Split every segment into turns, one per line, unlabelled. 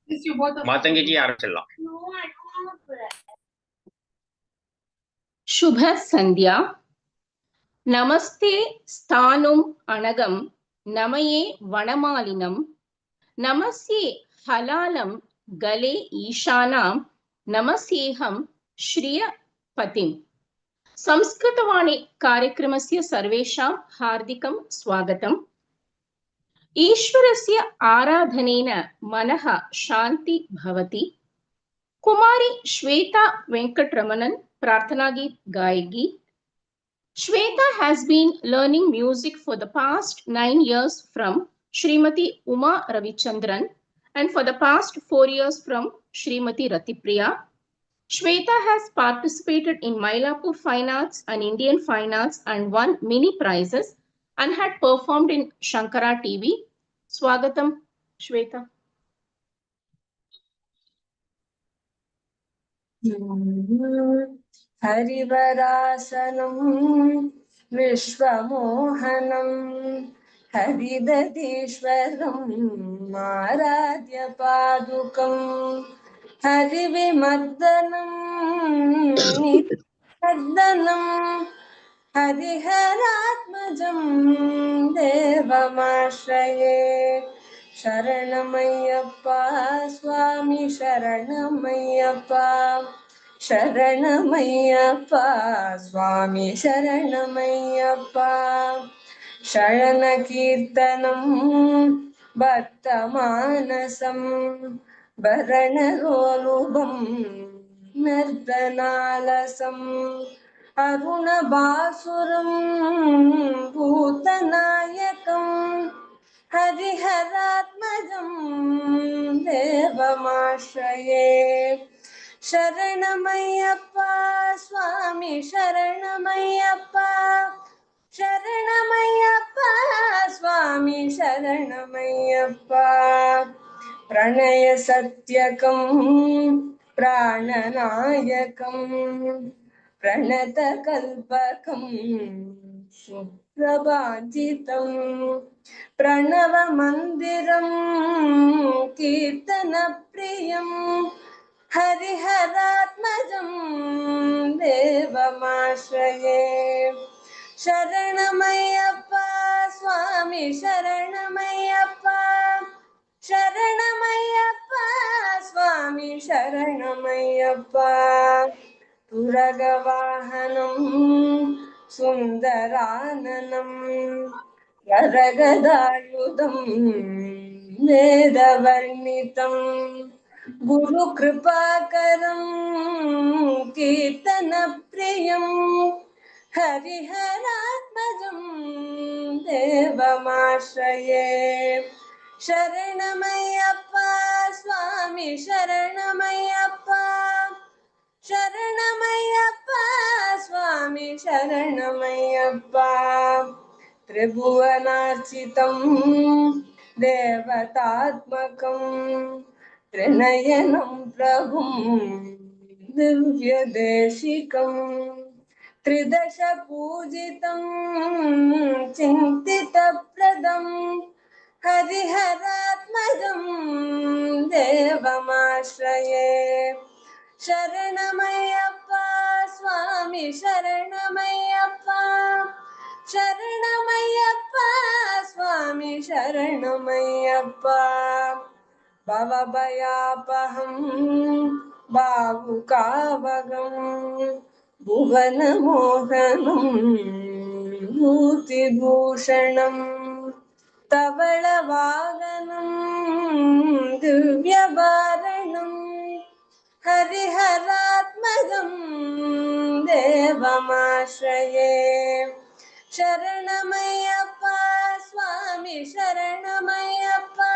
Mathangi ji ஆரம்பிச்சிடலாம்.
शुभ संध्या. नमस्ते स्थानुम अनगम नमये वनमालिनम नमस्ये हलालम गले ईशानाम नमस्येहम श्रियपतिम. संस्कृतवाणी कार्यक्रमस्य सर्वेषां हार्दिकं स्वागतम्. ईश्वरस्य आराधनेन मनः शान्ति भवति. कुमारी श्वेता वेंकटरमणन प्रार्थना गीत गाएगी. Swetha has been learning music for the past 9 years from Srimati Uma Ravichandran and for the past 4 years from Srimati Ratipriya. Swetha has participated in Mylapore Fine Arts and Indian Fine Arts and won many prizes and had performed in Shankara TV. Swagatam, Swetha.
Harivarasanam विश्वमोहनं हरिदधीश्वरम् आराध्य पादुकं हरिविमर्दनं निवर्दनं हरिहरात्मजं देवमाश्रये. शरणमय्यप्पा स्वामी शरणमय्यप्पा शरणमय्यप्पा स्वामी शरणमय्यप्पा. शरणकीर्तनं भक्तमानसं भरणरोलुभं नर्तनालसम् अरुणभासुरं भूतनायकं हरिहरात्मजं देवमाश्रये. शरणमय्यप्पा स्वामी शरणमय्यप्पा शरणमय्यप्पा स्वामी शरणमय्यप्पा. प्रणयसत्यकं प्राणनायकं प्रणतकल्पकं सुप्रभाजितं प्रणवमन्दिरं कीर्तनप्रियं हरिहरात्मजं देवमाश्रये. शरणमय्यप्पा स्वामी शरणमय्यप्पा शरणमय्यप्पा स्वामी शरणमय्यप्पा. तुरगवाहनं सुन्दराननं गरगदायुधं वेदवर्णितं गुरुकृपाकरं कीर्तनप्रियं हरिहरात्मजं देवमाश्रये. शरणमय्यप्पा स्वामी शरणमय्यप्पा शरणमय्यप्पा स्वामी शरणमय्यप्पा. त्रिभुवनार्चितं देवतात्मकं त्रिनयनं प्रभुं दिव्यदेशिकं त्रिदशपूजितं चिन्तितप्रदं हरिहरात्मजं देवमाश्रये. शरणमय्यप्पा स्वामी शरणमय्यप्पा शरणमय्यप्पा स्वामी शरणमय्यप्पा. भवभयापहं भावुकावगं भुवनमोहनं भूतिभूषणं तवलवागनं दिव्यवारणं हरिहरात्मजं देवमाश्रये. शरणमय्यप्पा स्वामी शरणमय्यप्पा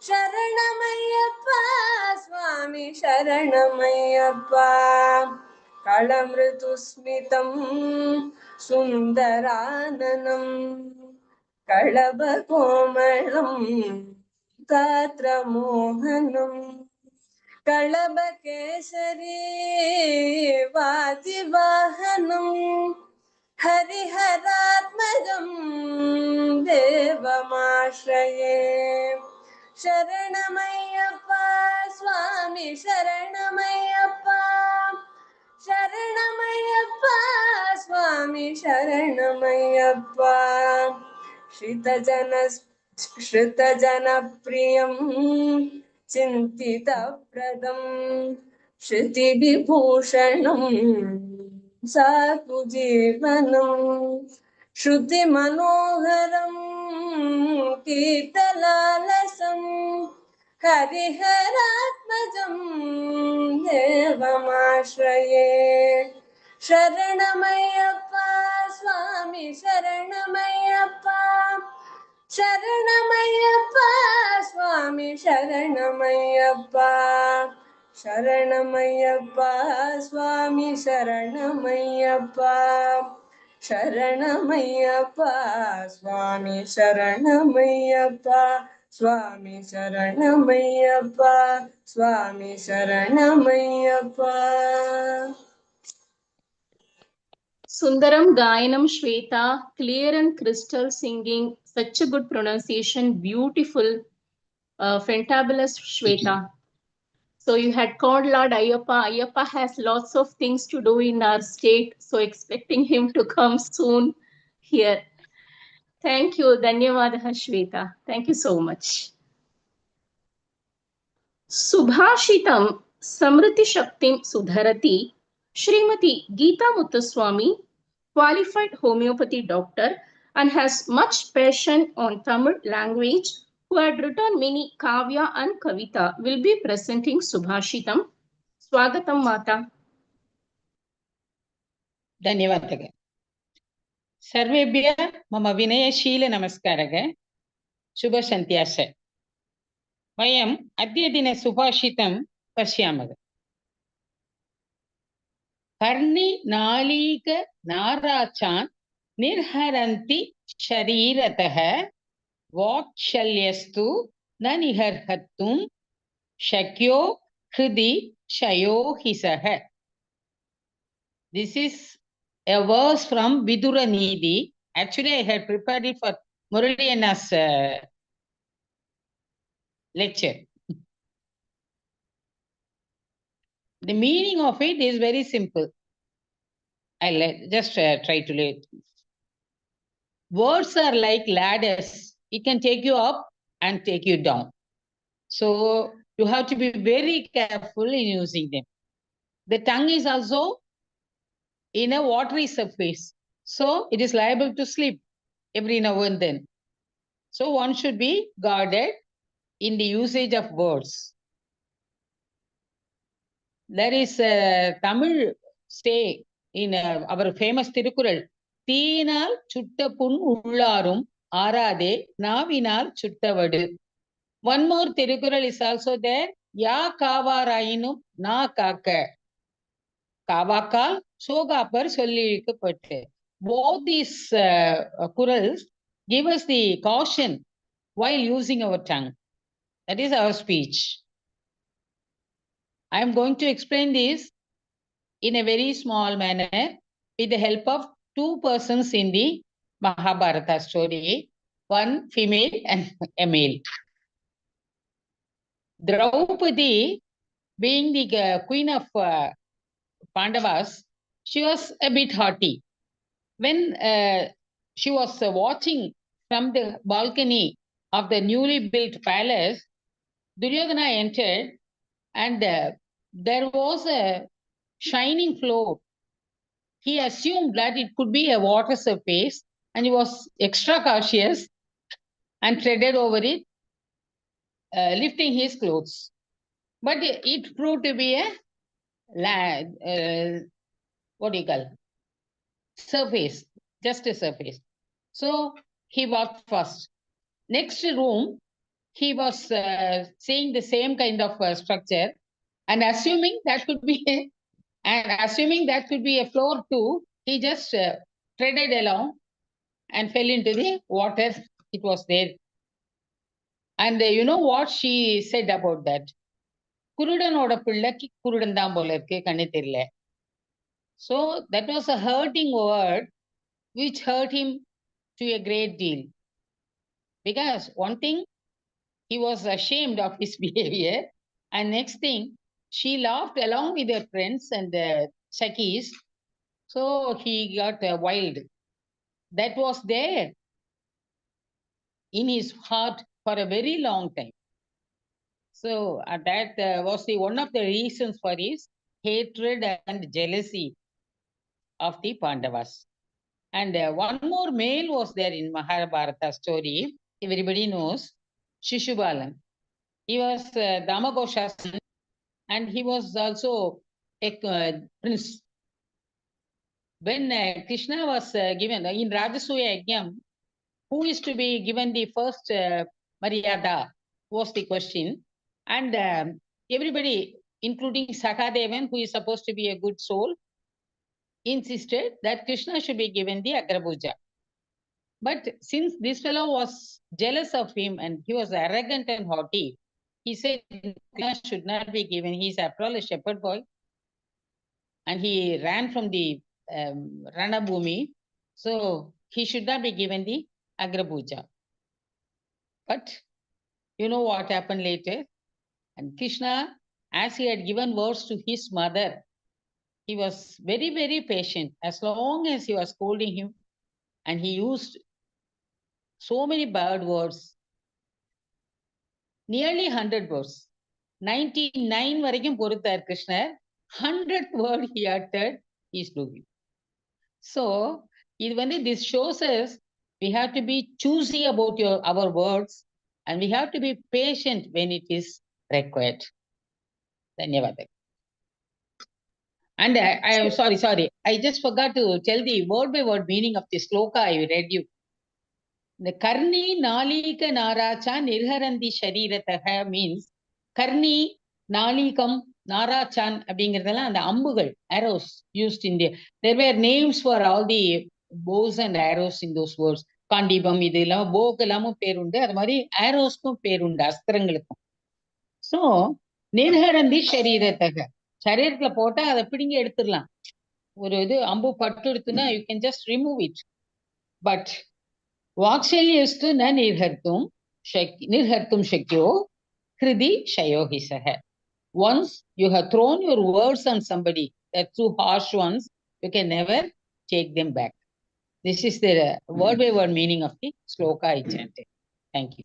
शरणमय्यप्पा स्वामी शरणमय्यप्पा. कलमृदुस्मितं सुन्दराननं कलभकोमलं गात्रमोहनं कलभकेसरी वातिवाहनं हरिहरात्मजं देवमाश्रये. Sharanamayappa, Swami Sharanamayappa. Sharanamayappa, Swami Sharanamayappa. Shrittajana priyam Chintita pradam Shriti vibhushanam Satu jivanam Shruti manoharam Kirtalalasam Hariharatmajam Devamashraye. Sharanamayappa, Swami Sharanamayappa. Sharanamayappa, Swami Sharanamayappa. Sharanamayappa, Swami Sharanamayappa. Sharanamayappa, Swami Sharanamayappa. Swami Sharanamayappa, Swami Sharanamayappa.
Sundaram Gayanam Swetha, clear and crystal singing, such a good pronunciation, beautiful, fantabulous Swetha. So you had called Lord Ayyappa. Ayyappa has lots of things to do in our state, so expecting him to come soon here. Thank you, Dhanyavadaha Swetha. Thank you so much. Subhashitam Samriti Shaktim Sudharati, Srimati Geetha Muthuswamy, qualified homeopathy doctor and has much passion on Tamil language, who had written many Kavya and Kavita, will be presenting Subhashitam. Swagatam Mata.
धन्यवादः सर्वेभ्यः मम विनयशील नमस्कारः शुभसन्ध्याः वयम् अद्य दिने सुभाषितं पश्यामः कर्णि नालीक नाराचान् निर्हरन्ति शरीरतः वाक्शल्यस्तु न निहर्हतुं शक्यो हृदि शयो हि सः. This is a verse from Vidura Nidhi. Actually, I had prepared it for Muraliyana's lecture. The meaning of it is very simple. I'll just try to lay it. Words are like ladders. It can take you up and take you down. So you have to be very careful in using them. The tongue is also in a watery surface. So it is liable to slip every now and then. So one should be guarded in the usage of words. There is a Tamil say in our famous Tirukural, Teenal Chuttapun Ullarum Arade Navinal Chuttavadu. One more Tirukural is also there, Ya Kavarainum Na Kaka. Kavakal Sogapar Sollikapate. Both these Kurals give us the caution while using our tongue. That is our speech. I am going to explain this in a very small manner with the help of two persons in the Mahabharata story, one female and a male. Draupadi, being the queen of Pandavas, she was a bit haughty. When she was watching from the balcony of the newly built palace, Duryodhana entered and there was a shining floor. He assumed that it could be a water surface and he was extra cautious and treaded over it, lifting his clothes. But it proved to be a surface, just a surface. So he walked first. Next room, he was seeing the same kind of structure and assuming that could be a floor too, he just treaded along and fell into the water. It was there. And you know what she said about that? Kurudanoda pillakki kurudandam pola irukku kannu theriyala. So that was a hurting word which hurt him to a great deal. Because one thing, he was ashamed of his behavior. And next thing, she laughed along with her friends and the Sakis. So he got wild. That was there in his heart for a very long time. So that was one of the reasons for his hatred and jealousy of the Pandavas. And one more male was there in Mahabharata story. Everybody knows Shishubalan. He was Damagosha's son, and he was also a prince. When Krishna was given in Rajasuya Yajnam, who is to be given the first Maryada was the question. And everybody, including Sakadevan, who is supposed to be a good soul, insisted that Krishna should be given the Agrapuja. But since this fellow was jealous of him and he was arrogant and haughty, he said Krishna should not be given. He is after all a shepherd boy. And he ran from the Ranabhumi. So he should not be given the Agrapuja. But you know what happened later? And Krishna, as he had given words to his mother, he was very, very patient as long as he was scolding him. And he used so many bad words, nearly 100 words. 99 varaikkum poruthaar Krishna, 100th word he uttered, he slew him. So, this shows us we have to be choosy about our words and we have to be patient when it is required. Dhanyavadak. And I am sorry. I just forgot to tell the word by word meaning of the Shloka I read you. The Karni Nalika Naracha Nirharandi Sharirataha means Karni Nalikam Narachan abingiradala and the ambugal, arrows used in there were names for all the bows and arrows in those words. Kandibam idilla, bokalama perunda, adamari arrows ko perunda, astrangalakkum. So Nirharandi Sharirataha. Sharirla pota ada pidingi eduthidalam. Oru idu ambu pattu edutuna you can just remove it. But Vakshalyastu na nirhartum shakyo kridi shayohisaha. Once you have thrown your words on somebody, the two harsh ones, you can never take them back. This is the word by word meaning of the Shloka I chanted. Thank you.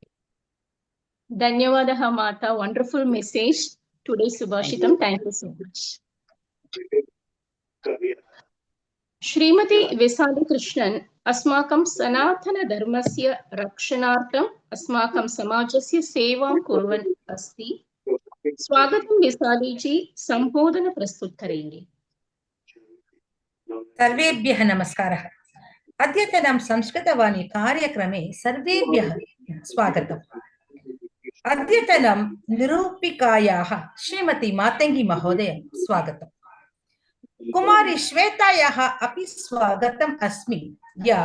Dhanyavadaha Mata, wonderful message. Today's Subhashitam. Thank you so much. Shrimati Visali Krishnan, Asmakam Sanatana Dharmasya Rakshanartam, Asmakam Samajasya Sevam Kurvan Asti. Swagatam Visali ji, Sambodhana Prastuttarengi.
सर्वेभ्यः नमस्कारः। अद्यतनं संस्कृतवाणी कार्यक्रमे सर्वेभ्यः स्वागतम्। अद्यतनं निरूपिकायाः श्रीमती मातंगी महोदय स्वागतम्। कुमारी श्वेतायाः अपि स्वागतम् अस्मि, या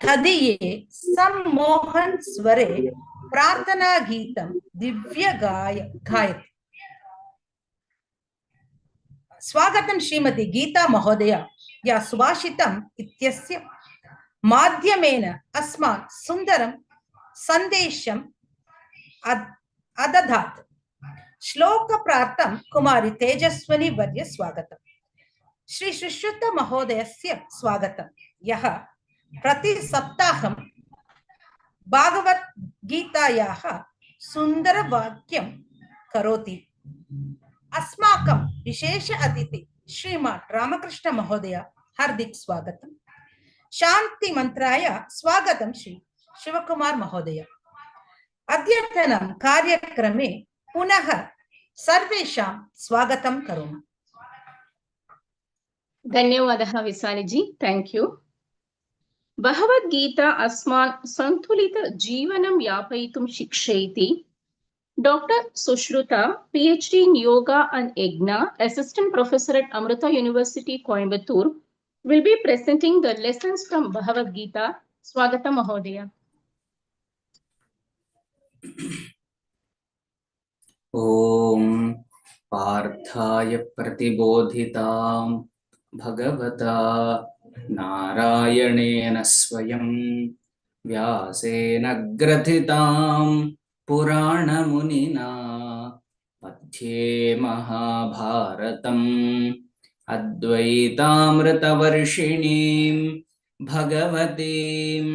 तदीये सम्मोहन स्वरे प्रार्थना गीतं दिव्य गायति। स्वागतं श्रीमती गीता महोदय, या सुभाषितम् इत्यस्य माध्यमेन अस्मान् सुन्दरं सन्देशम् अददात्। श्लोकप्रार्थं कुमारी तेजस्विनी वर्य स्वागतम्। श्री सुश्रुत महोदयस्य स्वागतं, यः प्रति सप्ताहं भागवत गीतायाः सुन्दरवाक्यं करोति। अस्माकं विशेष अतिथि श्रीमान रामकृष्ण महोदय हार्दिक स्वागतम्। शांति मंत्राय स्वागतं श्री शिवकुमार महोदय। अद्यतनं कार्यक्रमे पुनः सर्वेषां स्वागतं करोमि।
धन्यवादः विसाली जी, थैंक यू। भगवद गीता अस्मान् संतुलित जीवनं यापयितुं शिक्षयति। Dr. Sushrutha, PhD in Yoga and Yajna, Assistant Professor at Amrita University, Coimbatore, will be presenting the lessons from Bhagavad Gita. Swagata Mahodaya.
Om Parthaya Pratibodhitam Bhagavata Narayanena Swayam Vyasena Grathitam पुराणमुनिना मध्ये महाभारतम् अद्वैतामृतवर्षिणीं भगवतीम्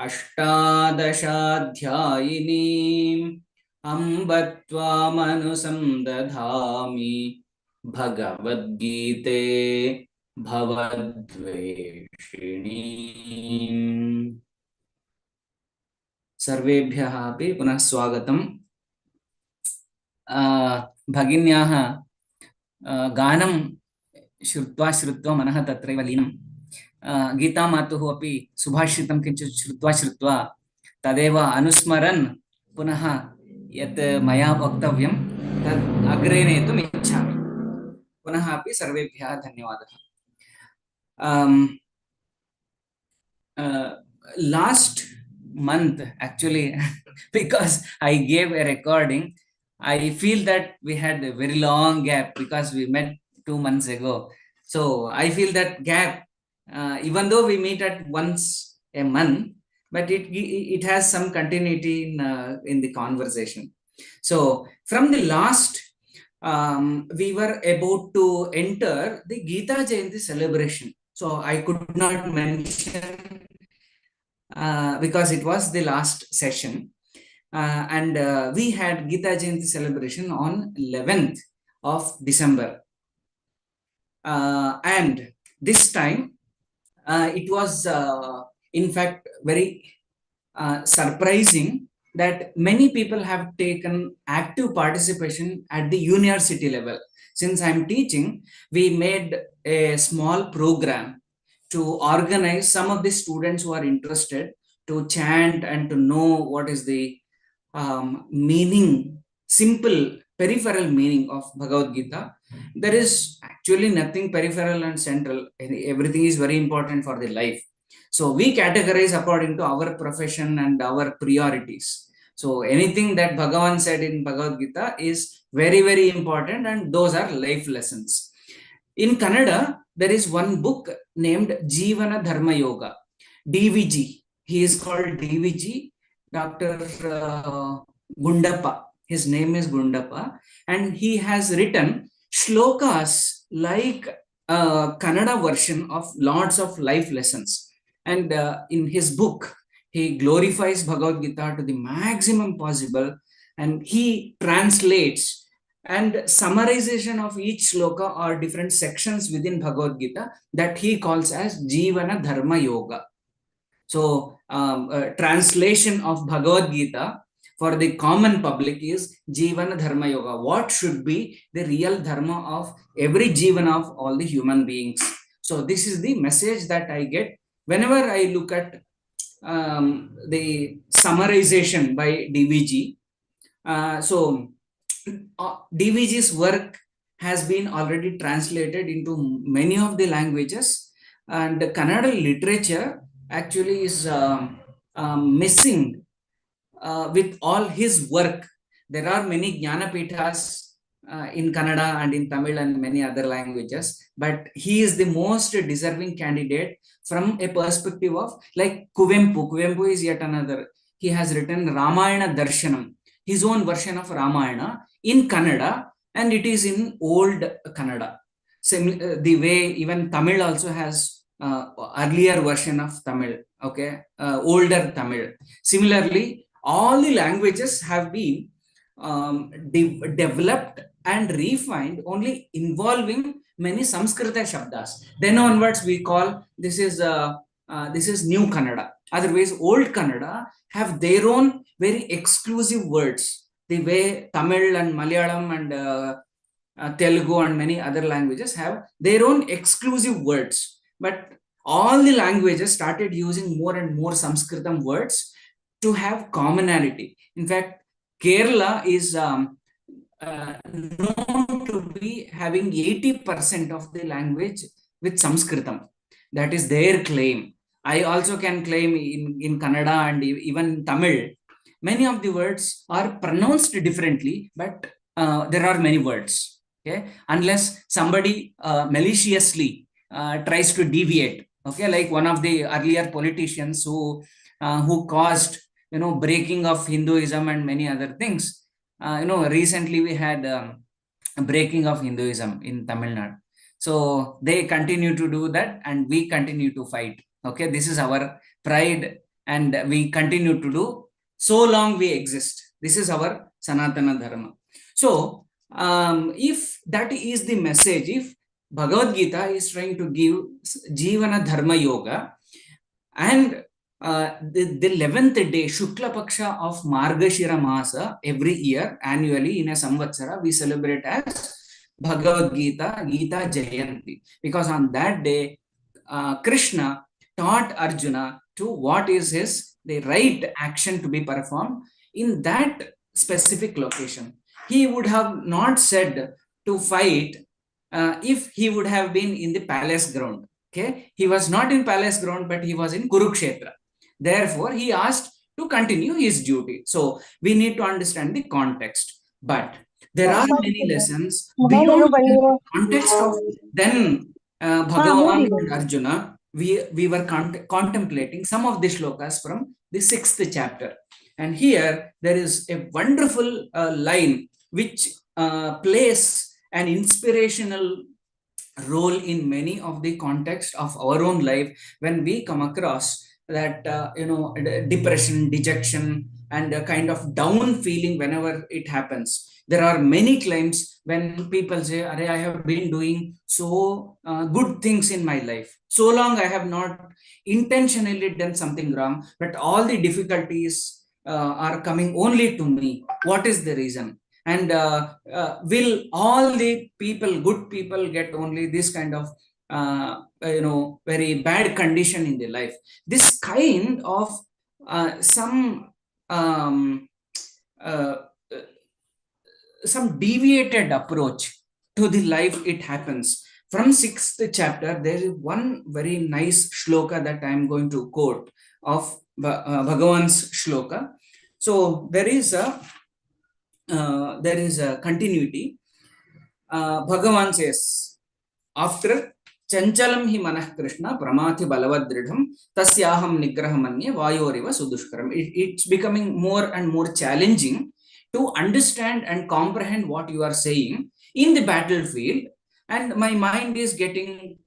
अष्टादशाध्यायिनीम् अम्ब त्वामनुसन्दधामि भगवद्गीते भवद्वेषिणीम्। सर्वेभ्यः अपि पुनः स्वागतम्। भगिन्याः गानं श्रुत्वा मनः तत्रैव लीनं। गीतामातुः अपि सुभाषितं किञ्चित् श्रुत्वा तदेव अनुस्मरन् पुनः यत् मया वक्तव्यं तद् अग्रे नेतुम् इच्छामि। पुनः अपि सर्वेभ्यः धन्यवादः। Last month, actually, because I gave a recording, I feel that we had a very long gap because we met 2 months ago. So I feel that gap, even though we meet at once a month, but it has some continuity in the conversation. So from the last, we were about to enter the Geetha Jayanti celebration. So I could not mention because it was the last session. And we had Geetha Jayanti celebration on 11th of December. And this time, it was in fact very surprising that many people have taken active participation at the university level. Since I'm teaching, we made a small program to organize some of the students who are interested to chant and to know what is the meaning, simple peripheral meaning of Bhagavad Gita. There is actually nothing peripheral and central. Everything is very important for the life. So we categorize according to our profession and our priorities. So anything that Bhagavan said in Bhagavad Gita is very, very important, and those are life lessons. In Kannada, there is one book named Jivana Dharma Yoga, DVG. He is called DVG, Dr. Gundappa. His name is Gundappa, and he has written shlokas like Kannada version of lots of life lessons. And in his book, he glorifies Bhagavad Gita to the maximum possible, and he translates and summarization of each shloka or different sections within Bhagavad Gita that he calls as Jivana Dharma Yoga. So translation of Bhagavad Gita for the common public is Jivana Dharma Yoga. What should be the real dharma of every Jivana of all the human beings? So this is the message that I get whenever I look at the summarization by DVG. So DVG's work has been already translated into many of the languages, and the Kannada literature actually is missing with all his work. There are many Jnanapithas in Kannada and in Tamil and many other languages, but he is the most deserving candidate from a perspective of like Kuvempu. Kuvempu is yet another. He has written Ramayana Darshanam, his own version of Ramayana in Kannada, and it is in old Kannada. The way even Tamil also has earlier version of Tamil, okay, older Tamil. Similarly, all the languages have been developed and refined only involving many Samskrita Shabdas. Then onwards we call this is New Kannada. Otherwise, Old Kannada have their own very exclusive words. The way Tamil and Malayalam and Telugu and many other languages have their own exclusive words. But all the languages started using more and more Sanskritam words to have commonality. In fact, Kerala is known to be having 80% of the language with Sanskritam. That is their claim. I also can claim in Kannada and even Tamil, many of the words are pronounced differently, but there are many words. Okay, unless somebody maliciously tries to deviate. Okay, like one of the earlier politicians who caused breaking of Hinduism and many other things. Recently we had a breaking of Hinduism in Tamil Nadu. So they continue to do that and we continue to fight. Okay, this is our pride and we continue to do so long we exist. This is our Sanatana Dharma. So if that is the message, if Bhagavad Gita is trying to give Jivana Dharma Yoga, and the 11th day, Shukla Paksha of Margashira Masa, every year, annually in a Samvatsara, we celebrate as Bhagavad Gita, Gita Jayanti. Because on that day, Krishna taught Arjuna to what is the right action to be performed in that specific location. He would have not said to fight if he would have been in the palace ground. Okay, he was not in palace ground, but he was in Kurukshetra. Therefore, he asked to continue his duty. So we need to understand the context. But there are many lessons beyond the context of then Bhagavan and Arjuna. We were contemplating some of the shlokas from the 6th chapter. And here there is a wonderful line which plays an inspirational role in many of the context of our own life when we come across that depression, dejection, and a kind of down feeling whenever it happens. There are many claims when people say, I have been doing so good things in my life. So long I have not intentionally done something wrong, but all the difficulties are coming only to me. What is the reason? And will all the people, good people, get only this kind of very bad condition in their life? This kind of some deviated approach to the life, it happens. From 6th chapter, there is one very nice shloka that I am going to quote of Bhagavan's shloka. So there is a continuity. Bhagavan says, after Chanchalam hi manah Krishna pramati balavadridham tasyaham nigrahamanya vayoriva sudushkaram. It's becoming more and more challenging to understand and comprehend what you are saying in the battlefield, and my mind is getting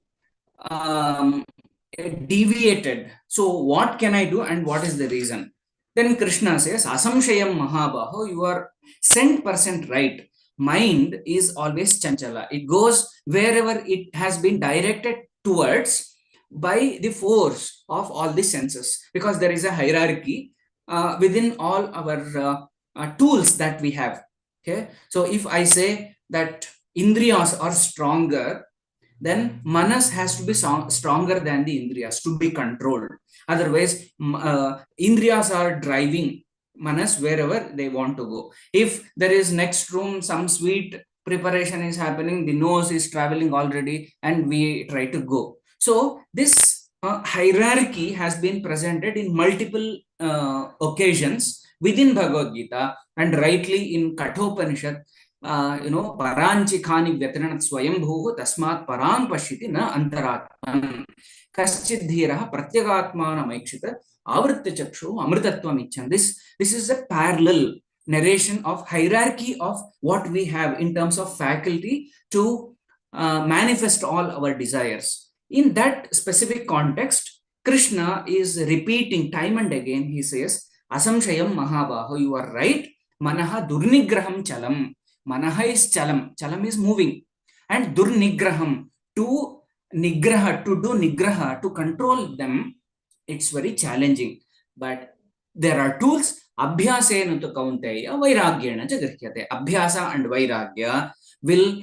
deviated. So what can I do and what is the reason? Then Krishna says, Asamshayam Mahabaho, you are 100% right. Mind is always chanchala. It goes wherever it has been directed towards by the force of all the senses, because there is a hierarchy within all our tools that we have. Okay, so if I say that Indriyas are stronger, then Manas has to be stronger than the Indriyas to be controlled. Otherwise, Indriyas are driving Manas wherever they want to go. If there is next room, some sweet preparation is happening, the nose is traveling already, and we try to go. So this hierarchy has been presented in multiple occasions within Bhagavad Gita, and rightly in Kathopanishad, paranchi khani vyatranat swayambhuhu tasmat parang pashiti na antaratman kaschid dhiraha pratyagatmana maikshita avritta chakshu amritatvam ichhan. This is a parallel narration of hierarchy of what we have in terms of faculty to manifest all our desires. In that specific context, Krishna is repeating time and again. He says, Asamshayam Mahabaho, you are right. Manaha durnigraham chalam. Manaha is chalam. Chalam is moving. And durnigraham, to nigraha, to do nigraha, to control them, it's very challenging. But there are tools. Abhyasena tu kaunteya vairagyena cha grihyate. Abhyasa and vairagya will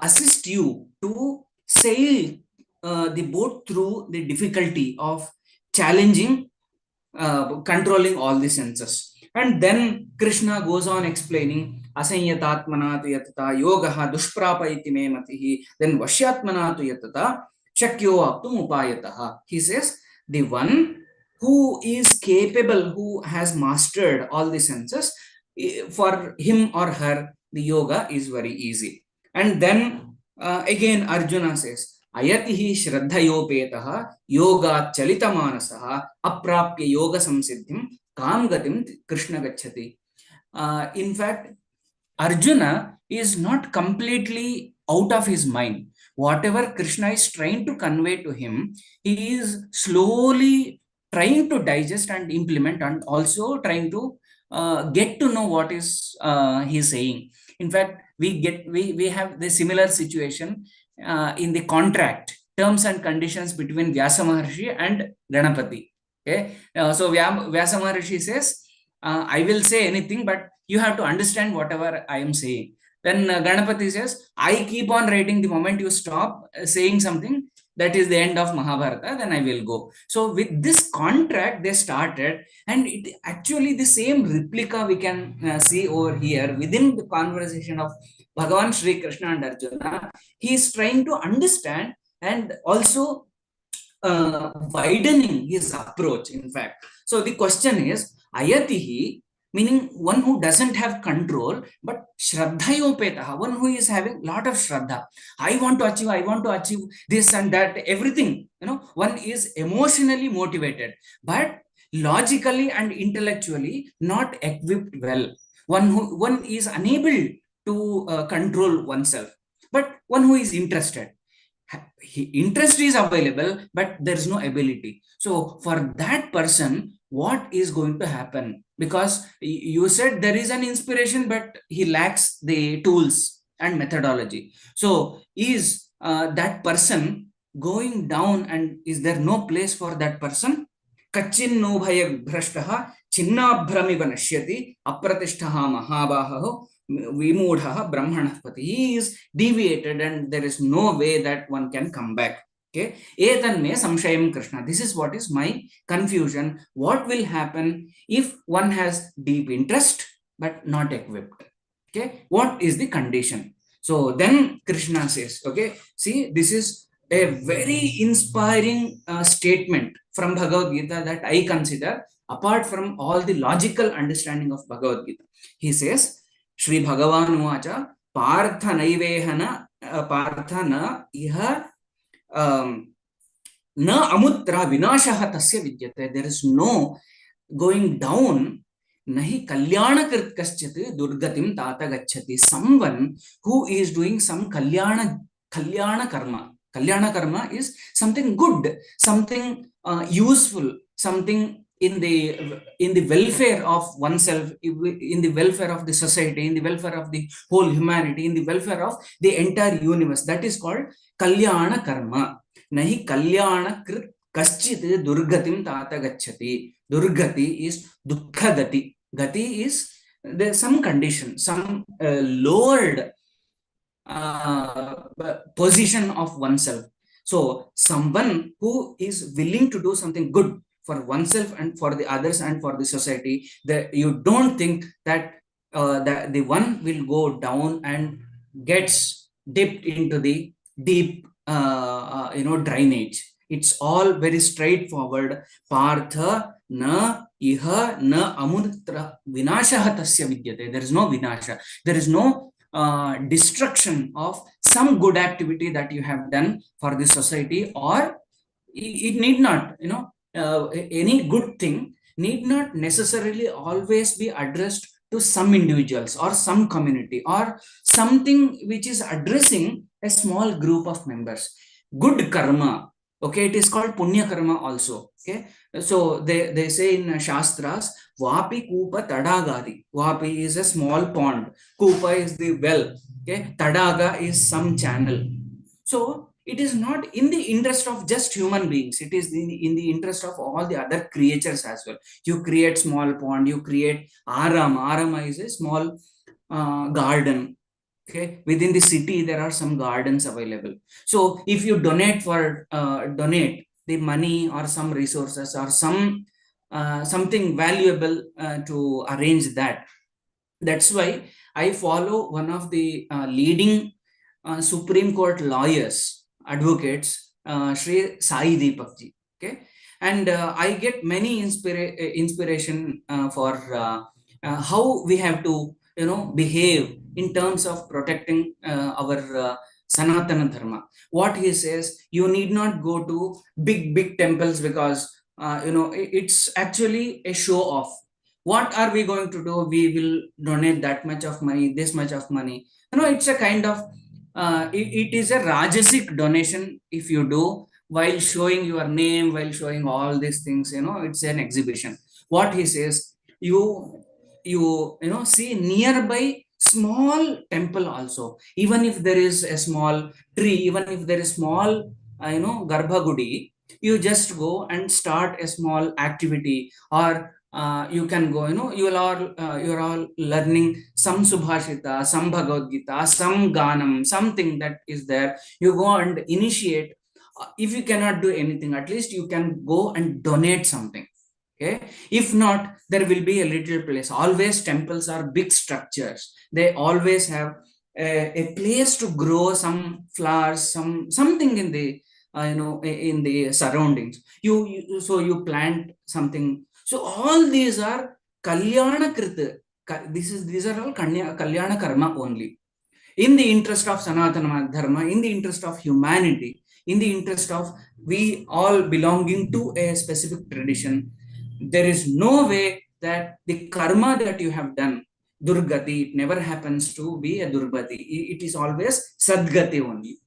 assist you to sail the boat through the difficulty of challenging, controlling all the senses. And then Krishna goes on explaining asanyatatmana tu yatata yogaha dushprapa iti me matihi, then vashyatmana tu yatata shakyo aptum upayataha. He says, the one who is capable, who has mastered all the senses, for him or her, the yoga is very easy. And then again Arjuna says, Ayatihi shraddhayopetaha yoga chalitamanasaha aprapya yoga samsiddhim Kam gatim Krishna gacchati. In fact, Arjuna is not completely out of his mind. Whatever Krishna is trying to convey to him, he is slowly trying to digest and implement, and also trying to get to know what is he is saying. In fact, we have the similar situation in the contract terms and conditions between Vyasa Maharshi and Ganapati. Okay, so Vyasa Maharshi says, I will say anything, but you have to understand whatever I am saying. Then Ganapati says, I keep on writing. The moment you stop saying something, that is the end of Mahabharata, then I will go. So with this contract, they started, and it actually the same replica we can see over here within the conversation of Bhagavan Sri Krishna and Arjuna. He is trying to understand and also widening his approach, in fact. So the question is, ayatihi, meaning one who doesn't have control, but shraddhayopetaha, one who is having lot of shraddha. I want to achieve this and that, everything. One is emotionally motivated, but logically and intellectually not equipped well. One is unable to control oneself, but one who is interested. Interest is available, but there is no ability. So for that person, what is going to happen? Because you said there is an inspiration, but he lacks the tools and methodology. So is that person going down, and is there no place for that person? Kachinno bhaya bhrashtaha chinnabhramiva nashyati apratishtaha mahabaho Vimudha Brahmanapati. He is deviated, and there is no way that one can come back. Okay. Etanme samshayam Krishna. This is what is my confusion. What will happen if one has deep interest but not equipped? Okay. What is the condition? So then Krishna says, okay, see, this is a very inspiring statement from Bhagavad Gita that I consider apart from all the logical understanding of Bhagavad Gita. He says, Shri Bhagavan Uvacha Partha Naivehana Partha na iha na amutra vinashaha tasya vidyate. There is no going down. Nahi kalyana krit kaschat durgatim tata gacchati. Someone who is doing some kalyana karma. Kalyana karma is something good, something useful, something in the welfare of oneself, in the welfare of the society, in the welfare of the whole humanity, in the welfare of the entire universe. That is called Kalyana Karma. Nahi Kalyana Krit Kaschit Durgatim Tata Gacchati. Durgati is Dukkha Gati is there some condition, some lowered position of oneself. So someone who is willing to do something good for oneself and for the others and for the society, that you don't think that the one will go down and gets dipped into the deep drainage. It's all very straightforward. Partha na iha na amutra vinashaha tasya vidyate. There is no vinasha. There is no destruction of some good activity that you have done for the society, or it need not, any good thing need not necessarily always be addressed to some individuals or some community or something which is addressing a small group of members. Good karma, okay, it is called punya karma also. Okay, so they say in Shastras, Vapi Kupa Tadagadi. Vapi is a small pond, Kupa is the well, okay, Tadaga is some channel. So it is not in the interest of just human beings, it is in the interest of all the other creatures as well. You create small pond, you create Arama is a small garden. Okay, within the city there are some gardens available. So if you donate the money or some resources or some something valuable to arrange that. That's why I follow one of the leading Supreme Court lawyers, advocates, Shri Sai Deepakji. Okay, and I get many inspiration for how we have to behave in terms of protecting our Sanatana Dharma. What he says, you need not go to big temples because it's actually a show off. What are we going to do? We will donate that much of money, this much of money. It's a kind of, it is a Rajasic donation if you do while showing your name, while showing all these things, it's an exhibition. What he says, see nearby small temple also, even if there is a small tree, even if there is small, Garbhagudi, you just go and start a small activity, or you can go, you're all learning some Subhashita, some Bhagavad Gita, some Ganam, something that is there. You go and initiate. If you cannot do anything, at least you can go and donate something. Okay. If not, there will be a little place. Always temples are big structures. They always have a place to grow some flowers, something in the in the surroundings. So you plant something. So all these are kalyana krita. These are all kalyana karma only. In the interest of Sanatana Dharma, in the interest of humanity, in the interest of we all belonging to a specific tradition, there is no way that the karma that you have done, Durgati, it never happens to be a Durgati. It is always Sadgati only.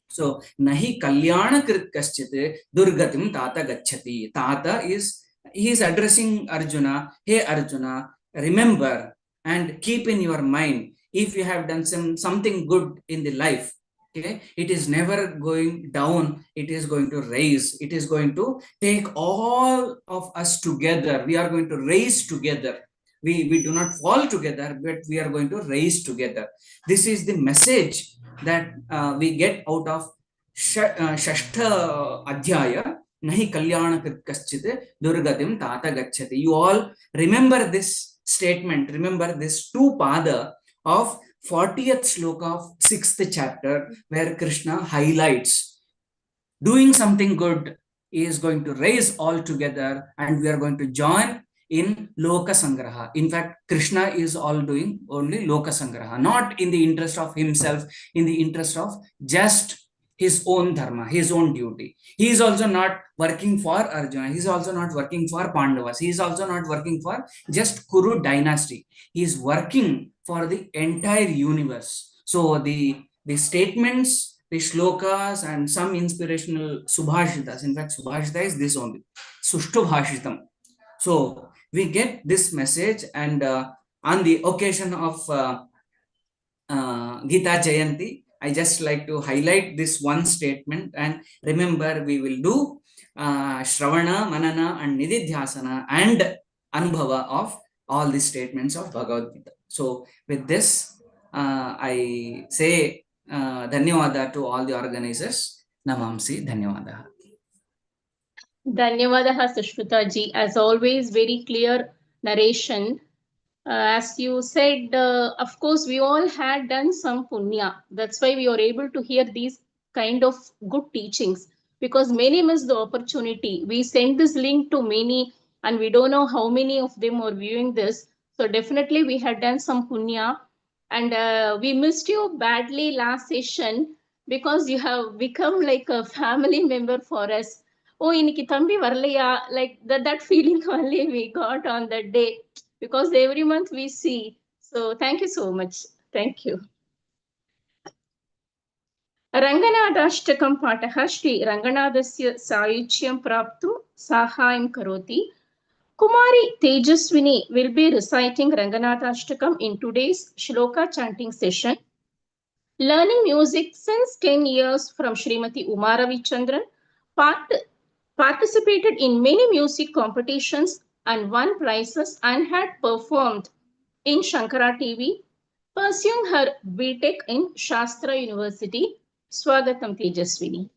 So, nahi kalyana krit kaschit durgatim tata gacchati. Tata he is addressing Arjuna. Hey Arjuna, remember and keep in your mind, if you have done something good in the life, okay, it is never going down, it is going to rise. It is going to take all of us together. We are going to rise together. We do not fall together, but we are going to rise together. This is the message that we get out of Shashtha Adhyaya, Nahi Kalyana Kaschit Durgatim Tata Gacchati. You all remember this statement, remember this two pada of 40th Shloka of 6th chapter, where Krishna highlights doing something good is going to raise all together, and we are going to join in Loka Sangraha. In fact, Krishna is all doing only Loka Sangraha, not in the interest of himself, in the interest of just his own dharma, his own duty. He is also not working for Arjuna. He is also not working for Pandavas. He is also not working for just Kuru dynasty. He is working for the entire universe. So the statements, the shlokas, and some inspirational Subhashitas. In fact, Subhashita is this only, Subhashitam. So we get this message, and on the occasion of Geetha Jayanti, I just like to highlight this one statement. And remember, we will do Shravana, Manana, and Nididhyasana and Anubhava of all the statements of Bhagavad Gita. So with this, I say Dhanyawada to all the organizers. Namamsi, Dhanyawada.
Dhanyavadaha Sushrutha ji. As always, very clear narration. As you said, of course, we all had done some punya. That's why we are able to hear these kind of good teachings, because many miss the opportunity. We send this link to many, and we don't know how many of them are viewing this. So definitely we had done some punya, and we missed you badly last session, because you have become like a family member for us. Oh, iniki thambi varlaya, like that feeling only we got on that day, because every month we see. So thank you so much. Thank you. Ranganatha पाठः श्री रङ्गनाथस्य सायुज्यं प्राप्तुं साहाय्यं करोति. Kumari Thejaswini will be reciting Ranganatha in today's Shloka chanting session. Learning music since 10 years from Srimati Uma Ravichandran, participated in many music competitions and won prizes, and had performed in Shankara TV, pursuing her BTech in Shastra University. Swagatam Thejaswini.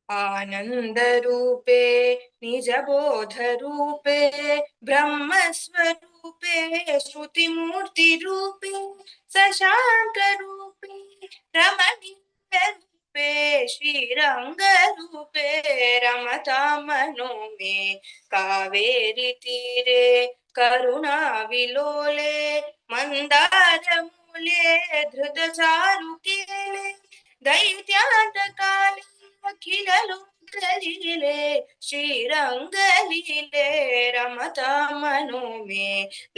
आनन्दरूपे निजबोधरूपे ब्रह्मस्वरूपे श्रुतिमूर्तिरूपे शशाङ्करूपे रमणीयरूपे श्रीरङ्गरूपे रमतां मनो मे कावेरीतीरे करुणाविलोले मन्दारमूले धृतचारुकेले दैत्यान्तकाले अखिललोकलीले श्रीरङ्गलीले रमतां मनो मे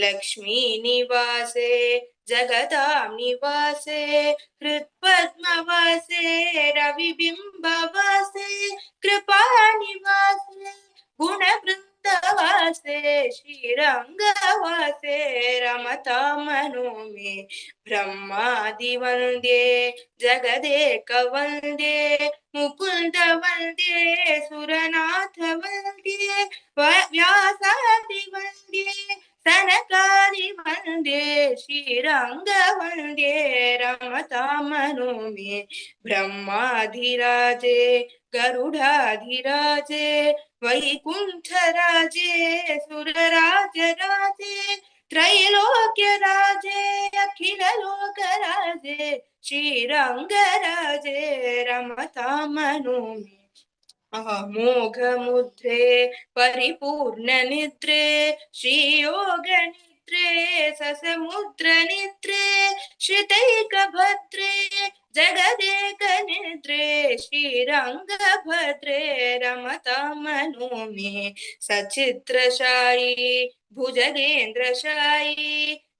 लक्ष्मी निवासे जगदां निवासे हृत्पद्मवासे रविबिम्बवासे कृपानिवासे गुणवृन्दवासे श्रीरङ्गवासे रमतां मनो मे ब्रह्मादिवन्द्ये जगदेकवन्द्ये मुकुन्दवन्द्ये सुरनाथवन्द्ये व्यासादिवन्द्ये सनकादिवन्द्ये श्रीरङ्गवन्द्ये रमतां मनो मे ब्रह्माधिराजे गरुडाधिराजे वैकुण्ठराजे सुरराजराजे त्रैलोक्यराजे अखिललोकराजे श्रीरङ्गराजे रमतां मनो मे अमोघमुद्रे परिपूर्णनिद्रे श्रीयोगनिद्रे ससमुद्रनिद्रे श्रितैकभद्रे जगदेकनिद्रे श्रीरङ्गभद्रे रमतां मनो मे सचित्रशायी भुजगेन्द्रशायी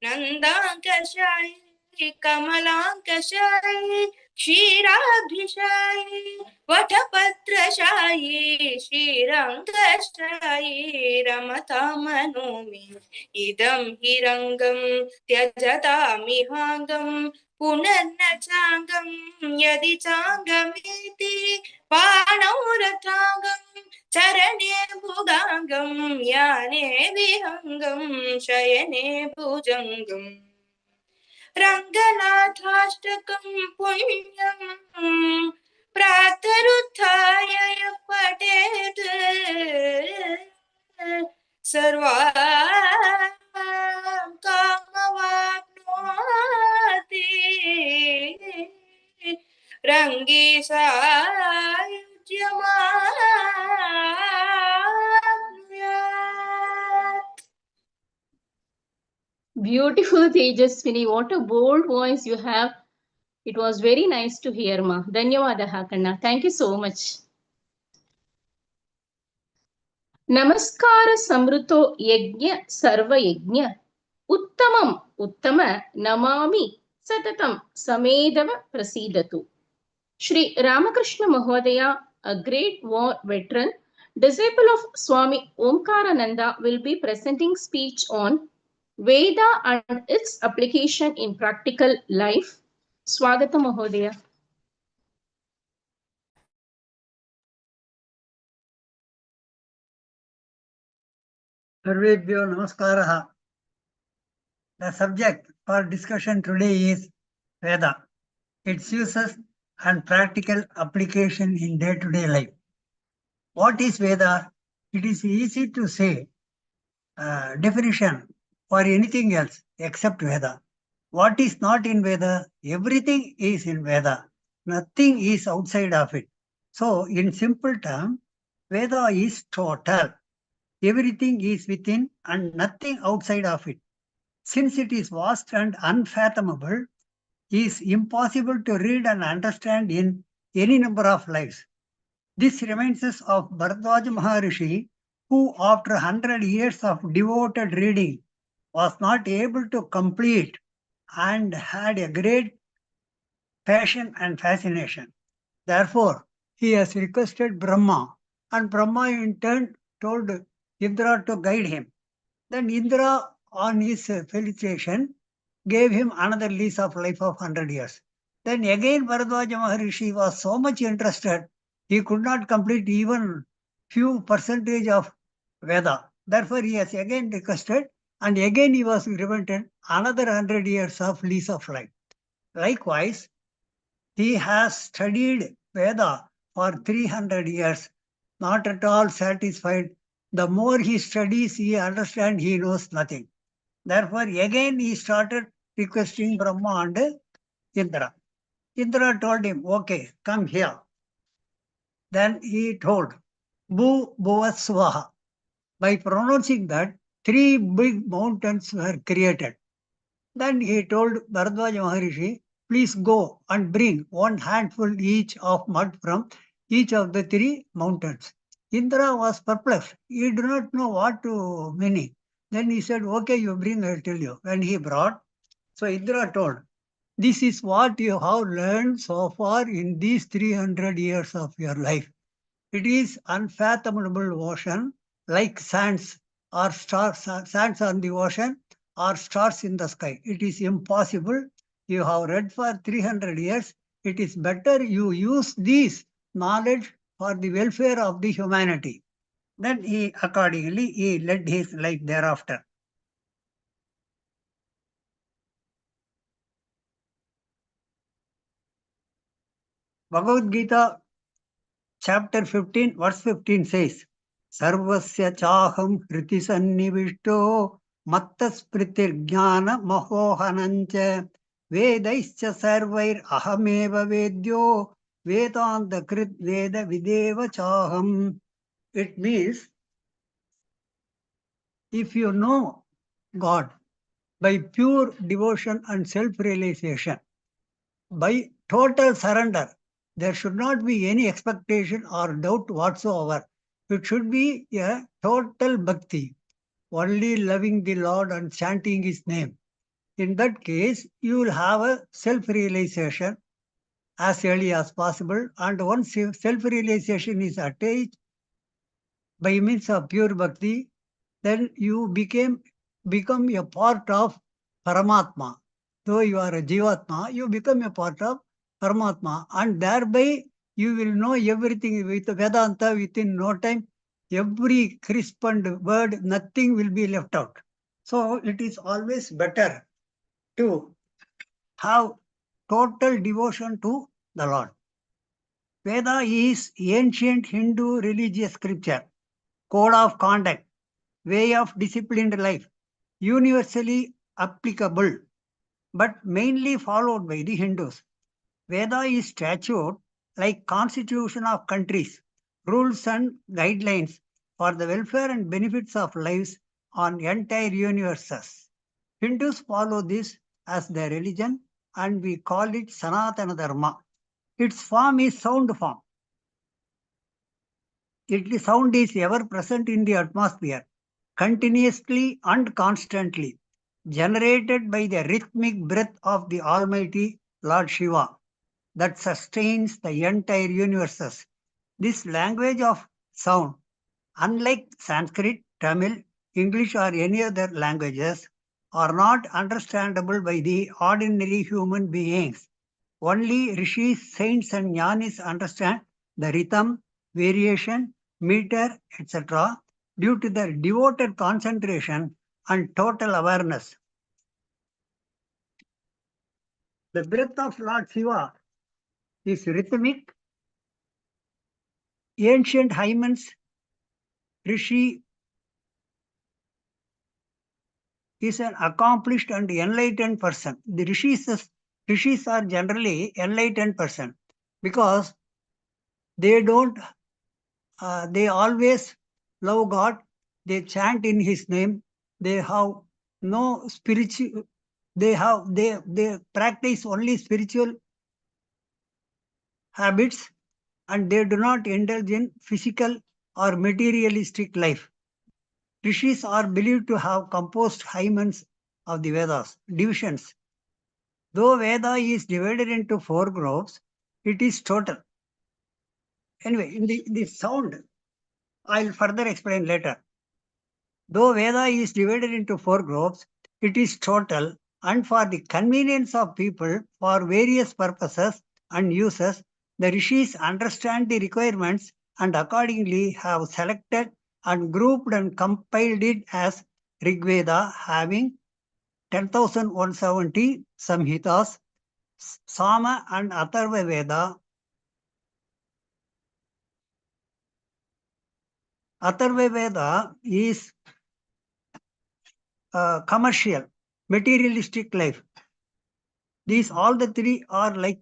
नन्दाङ्कशायी कमलाङ्कशायी क्षीराभिशायी वटपत्रशायी श्रीरङ्गशायी रमतां मनो मे इदं हि रङ्गं त्यजतामिहाङ्गं पुनर्न चाङ्गं यदि चाङ्गमेति पाणौ रथाङ्गं चरणे भुगाङ्गं याने विहङ्गं शयने भुजङ्गम् रङ्गनाथाष्टकं पुण्यं प्रातरुत्थाय यः पठेत् सर्वान् कामवाप्नोति रङ्गीसायुज्यमाप्नुयात्.
Beautiful, Thejaswini. What a bold voice you have. It was very nice to hear, ma. Dhanyawadaha, Kanna. Thank you so much. Namaskara Samruto Yajna Sarva Yajna Uttamam Uttama Namami Satatam Samedava Prasidatu. Shri Ramakrishna Mahodaya, a great war veteran, disciple of Swami Omkarananda, will be presenting speech on Veda and its application in practical life. Swagata Mahodaya.
Sarvebhyo Namaskaraha. The subject for discussion today is Veda, its uses and practical application in day-to-day life. What is Veda? It is easy to say definition for anything else except Veda. What is not in Veda? Everything is in Veda. Nothing is outside of it. So, in simple terms, Veda is total. Everything is within and nothing outside of it. Since it is vast and unfathomable, it is impossible to read and understand in any number of lives. This reminds us of Bharadwaja Maharishi, who after 100 years of devoted reading was not able to complete and had a great passion and fascination. Therefore, he has requested Brahma, and Brahma in turn told Indra to guide him. Then Indra, on his felicitation, gave him another lease of life of 100 years. Then again Bharadwaja Maharishi was so much interested, he could not complete even few percentage of Veda. Therefore, he has again requested, and again he was granted another 100 years of lease of life. Likewise, he has studied Veda for 300 years, not at all satisfied. The more he studies, he understands, he knows nothing. Therefore, again he started requesting Brahma and Indra. Indra told him, okay, come here. Then he told, Bhu Bhuva Swaha. By pronouncing that, 3 big mountains were created. Then he told Bharadwaja Maharishi, please go and bring one handful each of mud from each of the three mountains. Indra was perplexed. He did not know what to meaning. Then he said, okay, you bring, I'll tell you. When he brought, so Indra told, this is what you have learned so far in these 300 years of your life. It is unfathomable ocean, like sands or stars, sands on the ocean or stars in the sky. It is impossible. You have read for 300 years. It is better you use this knowledge for the welfare of the humanity. Then he accordingly he led his life thereafter. Bhagavad Gita chapter 15 verse 15 says, Sarvasya chaham hriti sannivishto mattaspritir jnana mahohanancha vedaischa sarvair ahameva vedyo vedanta krit veda videva chaham. It means, if you know God by pure devotion and self-realization, by total surrender, there should not be any expectation or doubt whatsoever. It should be a total bhakti, only loving the Lord and chanting His name. In that case, you will have a self-realization as early as possible, and once self-realization is attained by means of pure bhakti, then you become a part of Paramatma. Though you are a Jivatma, you become a part of Paramatma, and thereby you will know everything with Vedanta within no time. Every crisp and word, nothing will be left out. So it is always better to have total devotion to the Lord. Veda is ancient Hindu religious scripture, code of conduct, way of disciplined life, universally applicable, but mainly followed by the Hindus. Veda is statute like constitution of countries, rules and guidelines for the welfare and benefits of lives on entire universes. Hindus follow this as their religion, and we call it Sanatana Dharma. Its form is sound form. Its sound is ever present in the atmosphere, continuously and constantly, generated by the rhythmic breath of the Almighty Lord Shiva that sustains the entire universes. This language of sound, unlike Sanskrit, Tamil, English, or any other languages, are not understandable by the ordinary human beings. Only rishis, saints, and jnanis understand the rhythm, variation, meter, etc., due to their devoted concentration and total awareness. The breath of Lord Shiva is rhythmic. Ancient hymns, Rishi is an accomplished and enlightened person. The rishis are generally enlightened person because they don't. They always love God. They chant in His name. They have no spiritual. They practice only spiritual habits, and they do not indulge in physical or materialistic life. Rishis are believed to have composed hymns of the Vedas, divisions. Though Veda is divided into 4 groups, it is total. Anyway, in the sound, I'll further explain later. Though Veda is divided into 4 groups, it is total, and for the convenience of people for various purposes and uses, the rishis understand the requirements and accordingly have selected and grouped and compiled it as Rig Veda, having 10,170 samhitas, Sama and Atharva Veda. Atharva Veda is commercial, materialistic life. These all the 3 are like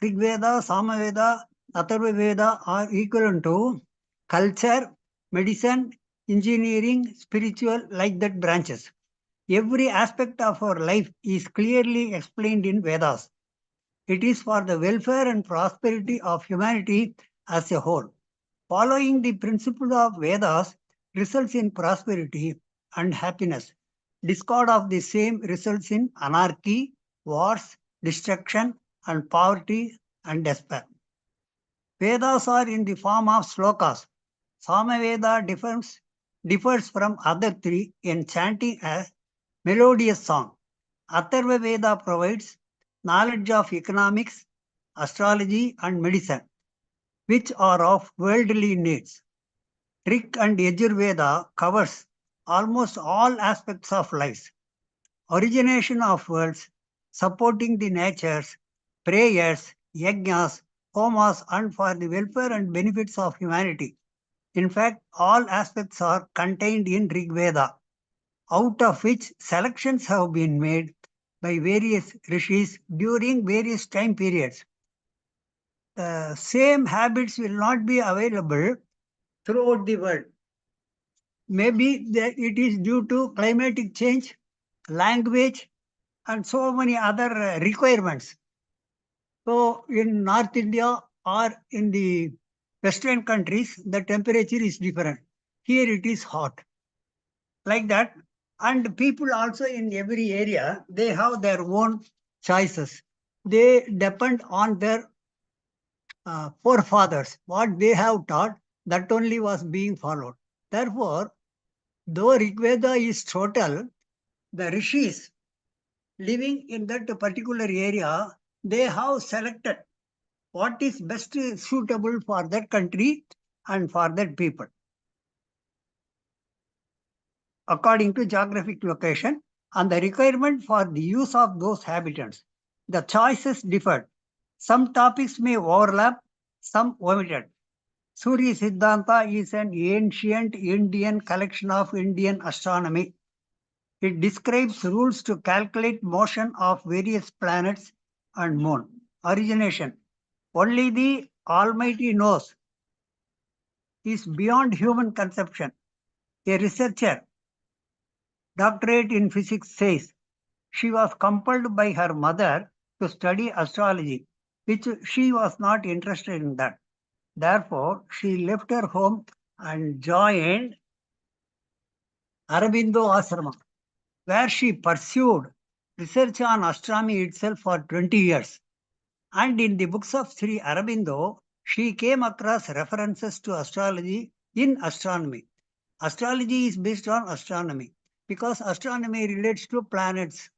Rig Veda, Sama Veda, Atharva Veda are equivalent to culture, medicine, engineering, spiritual, like that branches. Every aspect of our life is clearly explained in Vedas. It is for the welfare and prosperity of humanity as a whole. Following the principle of Vedas results in prosperity and happiness. Discord of the same results in anarchy, wars, destruction, and poverty and despair. Vedas are in the form of slokas. Samaveda differs from other three in chanting a melodious song. Atharva Veda provides knowledge of economics, astrology, and medicine, which are of worldly needs. Rig and Yajurveda covers almost all aspects of life. Origination of worlds, supporting the natures, prayers, yajnas, homas, and for the welfare and benefits of humanity. In fact, all aspects are contained in Rig Veda, out of which selections have been made by various rishis during various time periods. The same habits will not be available throughout the world. Maybe it is due to climatic change, language, and so many other requirements. So in North India or in the Western countries, the temperature is different. Here it is hot. Like that. And people also in every area, they have their own choices. They depend on their forefathers. What they have taught, that only was being followed. Therefore, though Rigveda is total, the rishis living in that particular area, they have selected what is best suitable for that country and for that people, according to geographic location and the requirement for the use of those habitants. The choices differed. Some topics may overlap, some omitted. Surya Siddhanta is an ancient Indian collection of Indian astronomy. It describes rules to calculate motion of various planets and moon. Origination. Only the Almighty knows. Is beyond human conception. A researcher, doctorate in physics, says she was compelled by her mother to study astrology, which she was not interested in that. Therefore, she left her home and joined Aurobindo Ashrama, where she pursued research on astronomy itself for 20 years. And in the books of Sri Aurobindo, she came across references to astrology in astronomy. Astrology is based on astronomy because astronomy relates to planets,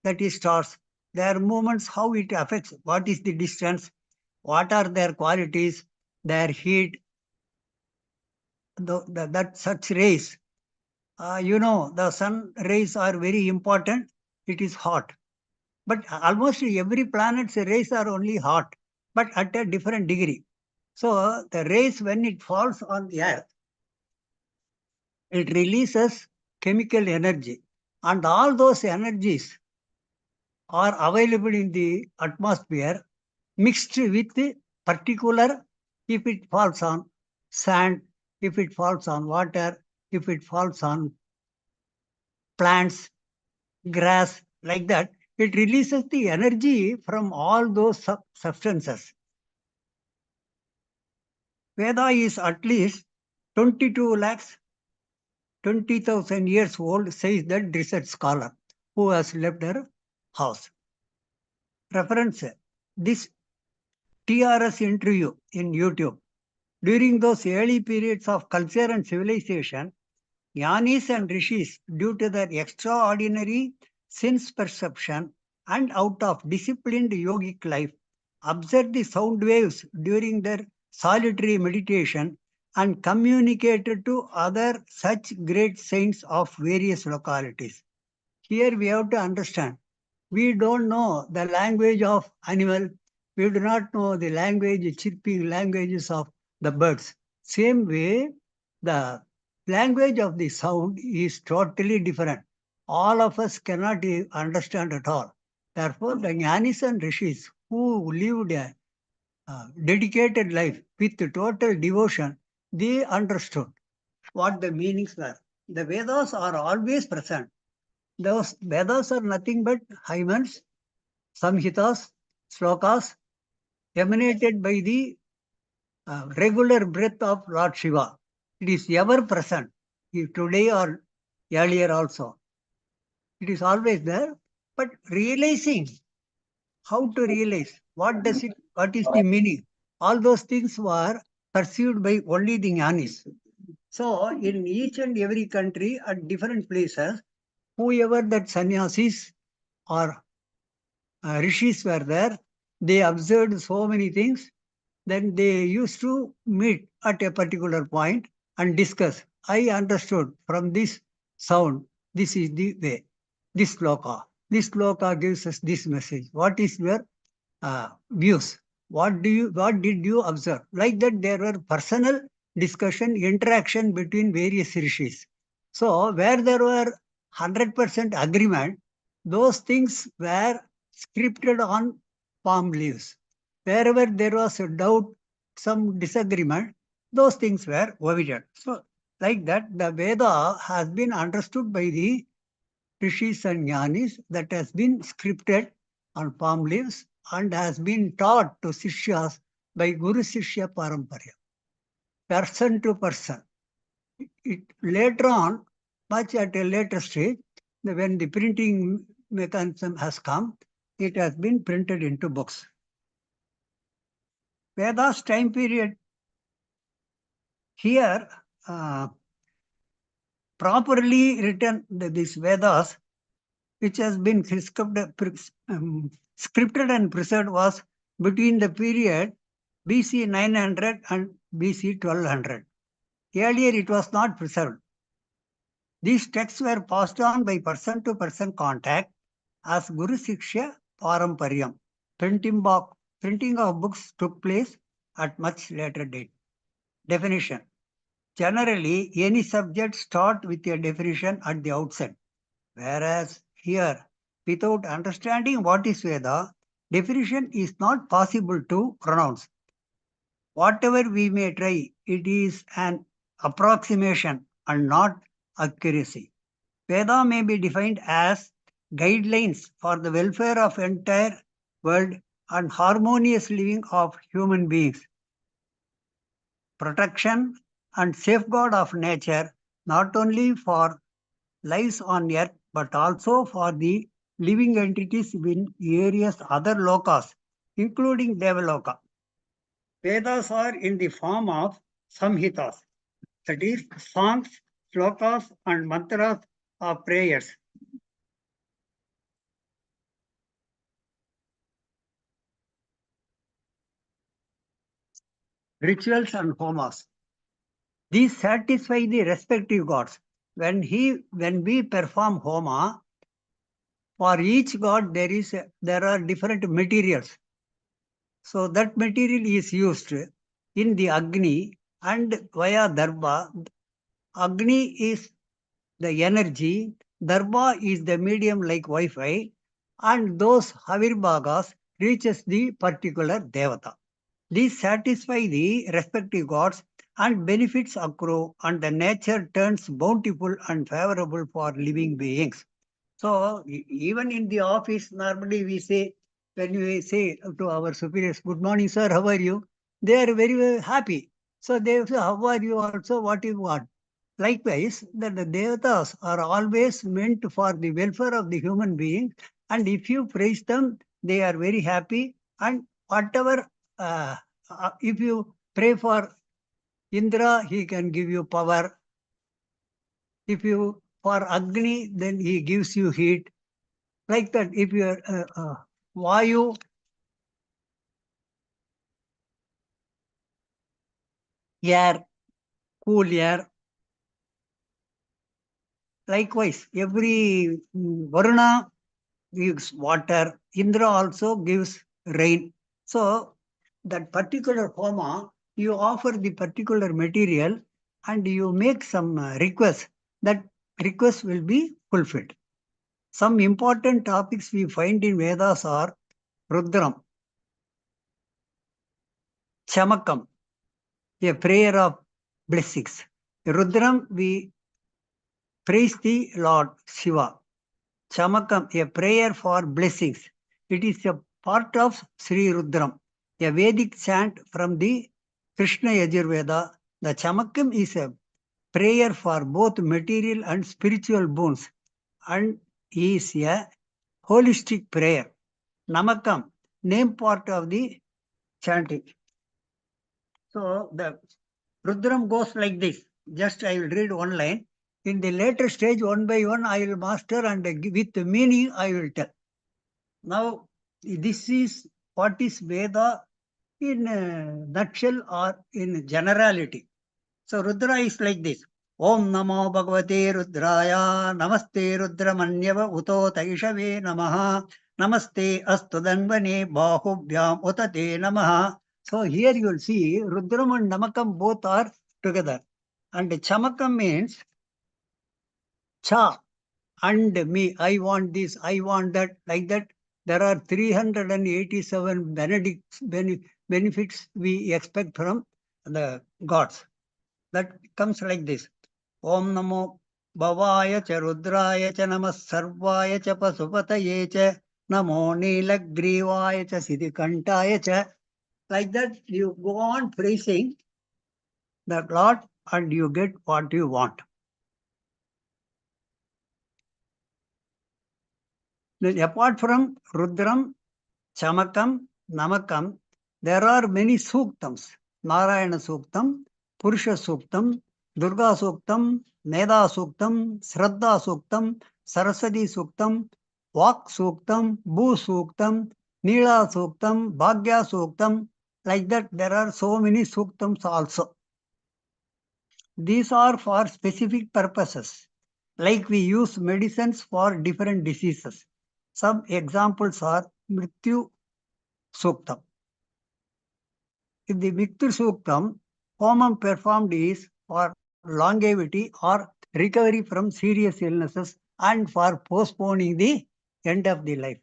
that is stars, their movements, how it affects, what is the distance, what are their qualities, their heat, that such rays. The sun rays are very important. It is hot. But almost every planet's rays are only hot, but at a different degree. So the rays, when it falls on the earth, it releases chemical energy. And all those energies are available in the atmosphere mixed with the particular, if it falls on sand, if it falls on water, if it falls on plants, grass, like that, it releases the energy from all those substances. Veda is at least 22 lakhs 20,000 years old, says that research scholar who has left her house. Reference this TRS interview in YouTube. During those early periods of culture and civilization, Jnanis and Rishis, due to their extraordinary sense perception and out of disciplined yogic life, observed the sound waves during their solitary meditation and communicated to other such great saints of various localities. Here we have to understand, we don't know the language of animal, we do not know the language, chirping languages of the birds. Same way, the language of the sound is totally different. All of us cannot understand at all. Therefore, the Jnanis and Rishis who lived a dedicated life with total devotion, they understood what the meanings were. The Vedas are always present. Those Vedas are nothing but hymens, samhitas, slokas emanated by the regular breath of Lord Shiva. It is ever present, today or earlier also. It is always there, but realizing how to realize, what is the meaning, all those things were pursued by only the jnanis. So in each and every country at different places, whoever that sannyasis or rishis were there, they observed so many things. Then they used to meet at a particular point and discuss. I understood from this sound, this is the way, this sloka. This sloka gives us this message. What is your views? What did you observe? Like that, there were personal discussion, interaction between various rishis. So where there were 100% agreement, those things were scripted on palm leaves. Wherever there was a doubt, some disagreement, those things were omitted. So like that, the Veda has been understood by the rishis and jnanis, that has been scripted on palm leaves and has been taught to Sishyas by Guru Sishya Paramparya, person to person. Later on, much at a later stage, when the printing mechanism has come, it has been printed into books. Veda's time period here, properly written, these Vedas, which has been scripted and preserved, was between the period BC 900 and BC 1200. Earlier, it was not preserved. These texts were passed on by person-to-person contact as Guru Siksha Paramparyam. Printing of books took place at much later date. Definition. Generally, any subject starts with a definition at the outset, whereas here, without understanding what is Veda, definition is not possible to pronounce. Whatever we may try, it is an approximation and not accuracy. Veda may be defined as guidelines for the welfare of entire world and harmonious living of human beings, protection and safeguard of nature, not only for lives on earth, but also for the living entities in various other lokas, including Devaloka. Vedas are in the form of samhitas, that is, songs, shlokas, and mantras of prayers. Rituals and homas. These satisfy the respective gods. When we perform homa, for each god there are different materials. So that material is used in the Agni and via Darba. Agni is the energy, Darba is the medium like Wi-Fi, and those Havirbhagas reaches the particular Devata. These satisfy the respective gods and benefits accrue, and the nature turns bountiful and favorable for living beings. So even in the office, normally we say, when we say to our superiors, good morning, sir, how are you? They are very, very happy. So they say, how are you also, what you want? Likewise, that the devatas are always meant for the welfare of the human being, and if you praise them, they are very happy, and whatever, if you pray for Indra, he can give you power. If you for Agni, then he gives you heat. Like that, if you are Vayu, air, cool air. Likewise, every Varuna gives water, Indra also gives rain. So that particular homa, you offer the particular material and you make some request. That request will be fulfilled. Some important topics we find in Vedas are Rudram, Chamakam, a prayer of blessings. Rudram, we praise the Lord Shiva. Chamakam, a prayer for blessings. It is a part of Sri Rudram, a Vedic chant from the Krishna Yajurveda. The Chamakam is a prayer for both material and spiritual boons and is a holistic prayer. Namakam, name part of the chanting. So the Rudram goes like this. Just I will read one line. In the later stage, one by one, I will master and with the meaning I will tell. Now, this is what is Veda in a nutshell or in generality. So Rudra is like this. Om Namo Bhagavate Rudraya Namaste Rudramanyava Uto Taishave Namaha Namaste Astudanvane Bahubhyam Utate Namaha. So here you will see Rudram and Namakam both are together. And Chamakam means Cha and me. I want this, I want that, like that. There are 387 benefits we expect from the gods. That comes like this. Om Namo Bhavaya cha Rudraya cha Namah Sarvaya cha Pasupataye cha Namo Nilagrivaya cha Siddhikantaya cha. Like that, you go on praising the Lord and you get what you want. Then apart from Rudram, Chamakam, Namakam, there are many Suktams. Narayana Suktam, Purusha Suktam, Durga Suktam, Meda Suktam, Shraddha Suktam, Saraswati Suktam, Vak Suktam, Bhu Suktam, Nila Suktam, Bhagya Suktam. Like that, there are so many Suktams also. These are for specific purposes. Like we use medicines for different diseases. Some examples are Mrityu Suktam. In the Mrityu Suktam, Homam performed is for longevity or recovery from serious illnesses and for postponing the end of the life.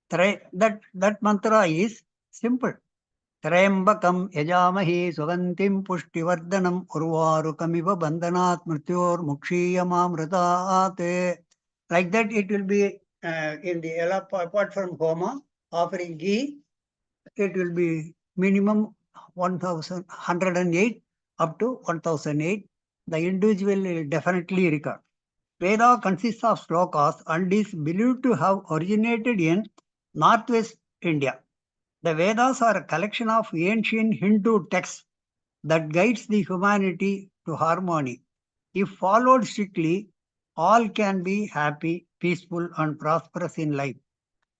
That mantra is simple. Trayambakam yajamahi sugantim pushtivardhanam urvarukamiva bandhanat mrityor mukshiyamamritaate. Like that, it will be in the apart from Homa, offering ghee, it will be minimum 1,108 up to 1,008. The individual will definitely record. Veda consists of shlokas and is believed to have originated in northwest India. The Vedas are a collection of ancient Hindu texts that guides the humanity to harmony. If followed strictly, all can be happy, peaceful, and prosperous in life,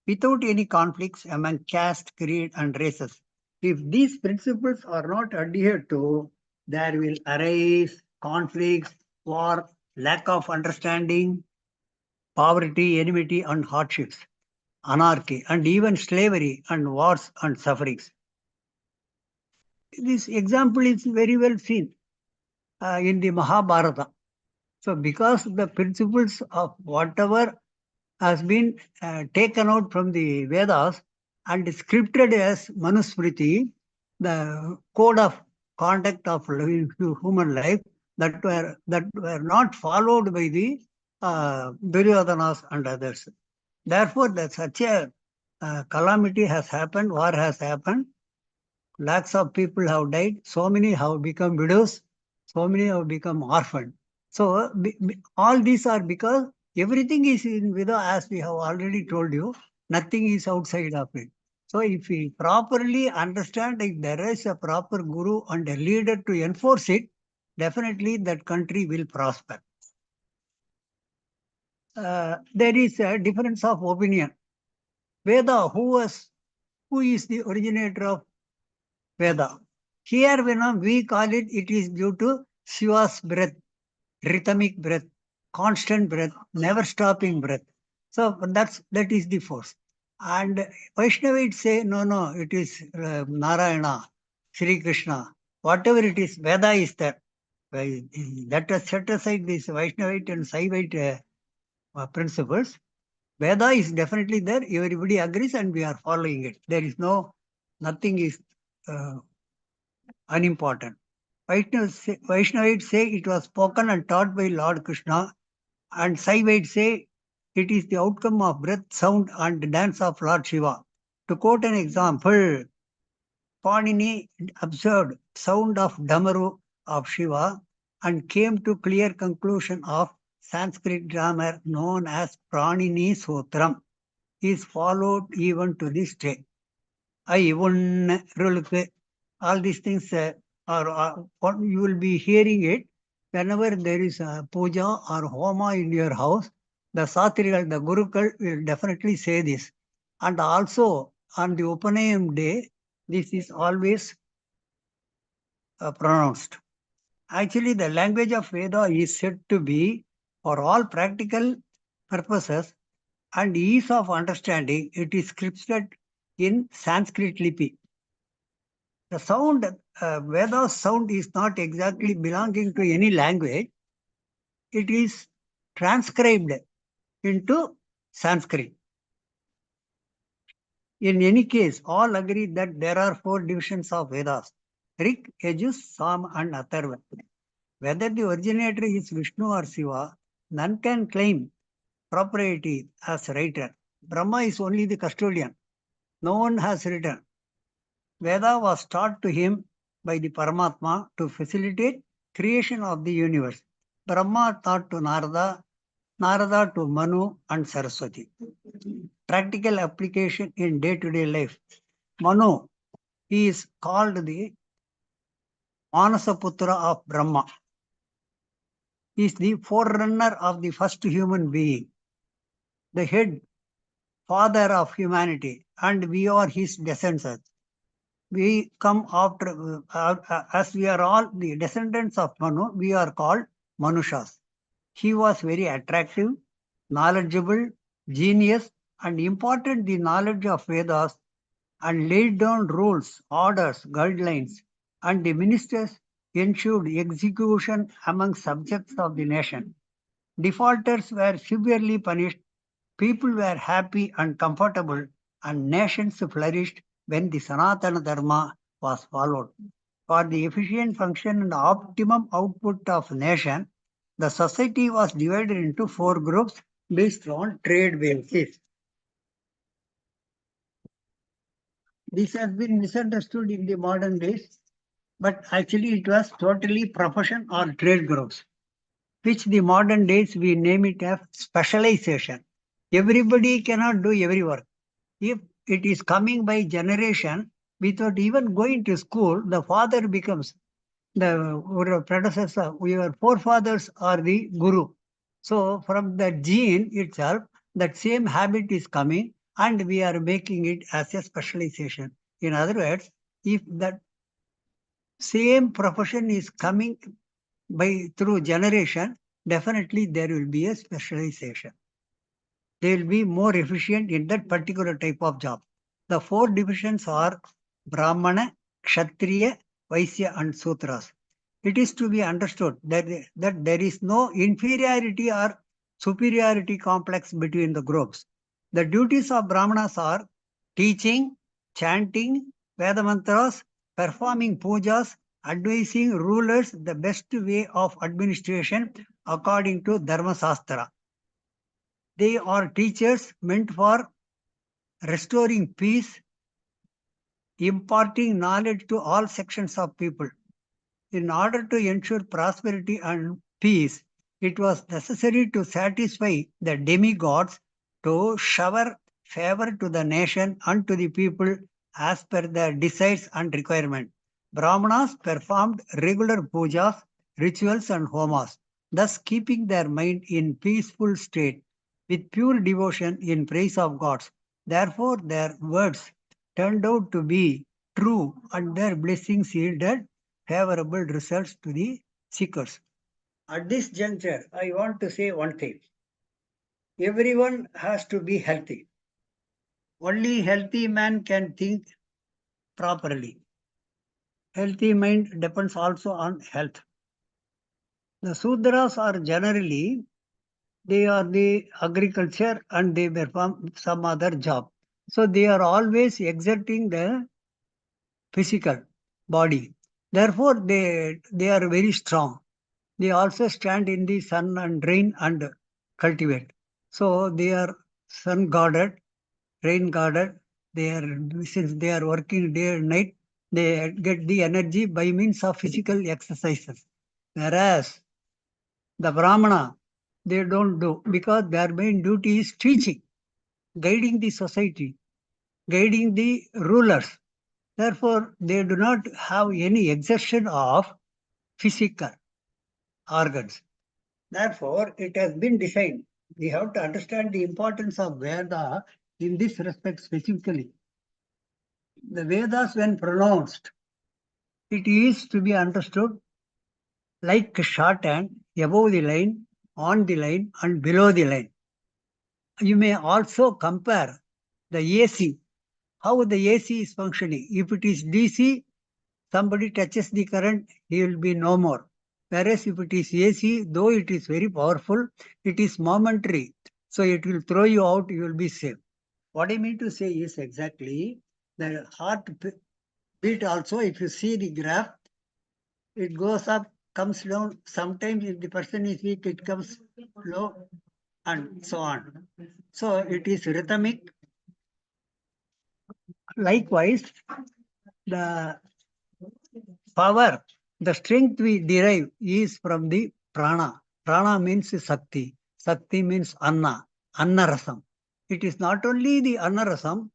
without any conflicts among caste, creed, and races. If these principles are not adhered to, there will arise conflicts, war, lack of understanding, poverty, enmity, and hardships, anarchy, and even slavery and wars and sufferings. This example is very well seen in the Mahabharata. So because the principles of whatever has been taken out from the Vedas and scripted as Manusmriti, the code of conduct of human life that were not followed by the Duryodhanas and others. Therefore, that such a calamity has happened, war has happened, lakhs of people have died, so many have become widows, so many have become orphaned. So all these are because everything is in Veda, as we have already told you, nothing is outside of it. So if we properly understand, if there is a proper guru and a leader to enforce it, definitely that country will prosper. There is a difference of opinion. Veda, who is the originator of Veda? Here, when we call it, it is due to Shiva's breath, rhythmic breath, constant breath, never stopping breath. So that is the force. And Vaishnavites say, no, it is Narayana, Sri Krishna, whatever it is, Veda is there. Let us set aside this Vaishnavite and Saivite principles. Veda is definitely there. Everybody agrees and we are following it. There is nothing is unimportant. Vaishnavites say it was spoken and taught by Lord Krishna, and Saivites say It is the outcome of breath, sound, and dance of Lord Shiva. To quote an example, Panini observed sound of Damaru of Shiva and came to clear conclusion of Sanskrit grammar known as Pranini Sutram is followed even to this day. All these things what you will be hearing it whenever there is a puja or homa in your house. The Satrigal, the Gurukul will definitely say this. And also on the Upanayam day, this is always pronounced. Actually, the language of Veda is said to be, for all practical purposes and ease of understanding, it is scripted in Sanskrit Lipi. The sound, Veda's sound is not exactly belonging to any language. It is transcribed into Sanskrit. In any case, all agree that there are 4 divisions of Vedas: Rig, Yajus, Sam, and Atharva. Whether the originator is Vishnu or Shiva, none can claim propriety as writer. Brahma is only the custodian. No one has written. Veda was taught to him by the Paramatma to facilitate creation of the universe. Brahma taught to Narada, Narada to Manu and Saraswati. Practical application in day-to-day life. Manu, he is called the Manasaputra of Brahma. He is the forerunner of the first human being, the head, father of humanity, and we are his descendants. We come after, as we are all the descendants of Manu, we are called Manushas. He was very attractive, knowledgeable, genius, and imparted the knowledge of Vedas and laid down rules, orders, guidelines, and the ministers ensured execution among subjects of the nation. Defaulters were severely punished, people were happy and comfortable, and nations flourished when the Sanatana Dharma was followed. For the efficient function and optimum output of nation, the society was divided into 4 groups based on trade basis. This has been misunderstood in the modern days, but actually it was totally profession or trade groups, which the modern days we name it as specialization. Everybody cannot do every work. If it is coming by generation, without even going to school, the father becomes the predecessor. Your forefathers are the guru. So from the gene itself, that same habit is coming and we are making it as a specialization. In other words, if that same profession is coming through generation, definitely there will be a specialization. They will be more efficient in that particular type of job. The 4 divisions are Brahmana, Kshatriya, Vaisya, and Sutras. It is to be understood that there is no inferiority or superiority complex between the groups. The duties of Brahmanas are teaching, chanting, Veda mantras, performing pujas, advising rulers the best way of administration according to Dharma Shastra. They are teachers meant for restoring peace, imparting knowledge to all sections of people. In order to ensure prosperity and peace, it was necessary to satisfy the demigods to shower favor to the nation and to the people as per their desires and requirements. Brahmanas performed regular pujas, rituals, and homas, thus keeping their mind in peaceful state with pure devotion in praise of gods. Therefore, their words turned out to be true and their blessings yielded favorable results to the seekers. At this juncture, I want to say one thing. Everyone has to be healthy. Only healthy man can think properly. Healthy mind depends also on health. The Sudras are generally, they are the agriculture and they perform some other job. So they are always exerting the physical body. Therefore, they are very strong. They also stand in the sun and rain and cultivate. So they are sun guarded, rain guarded. Since they are working day and night, they get the energy by means of physical exercises. Whereas the Brahmana, they don't do, because their main duty is teaching, guiding the society, guiding the rulers. Therefore, they do not have any exertion of physical organs. Therefore, it has been designed. We have to understand the importance of Veda in this respect specifically. The Vedas, when pronounced, it is to be understood like shorthand, above the line, on the line, and below the line. You may also compare the AC, how the AC is functioning. If it is DC, somebody touches the current, he will be no more. Whereas if it is AC, though it is very powerful, it is momentary. So it will throw you out, you will be safe. What I mean to say is exactly the heart beat also, if you see the graph, it goes up, comes down. Sometimes if the person is weak, it comes low and so on. So it is rhythmic. Likewise, the power, the strength we derive is from the prana. Prana means Sakti. Sakti means Anna, Annarasam. It is not only the Annarasam,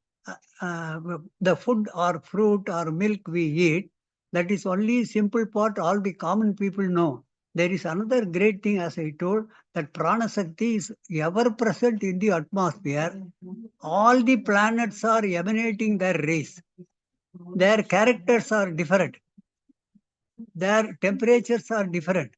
the food or fruit or milk we eat, that is only simple part all the common people know. There is another great thing, as I told, that Prana Sakti is ever present in the atmosphere. All the planets are emanating their rays. Their characters are different. Their temperatures are different.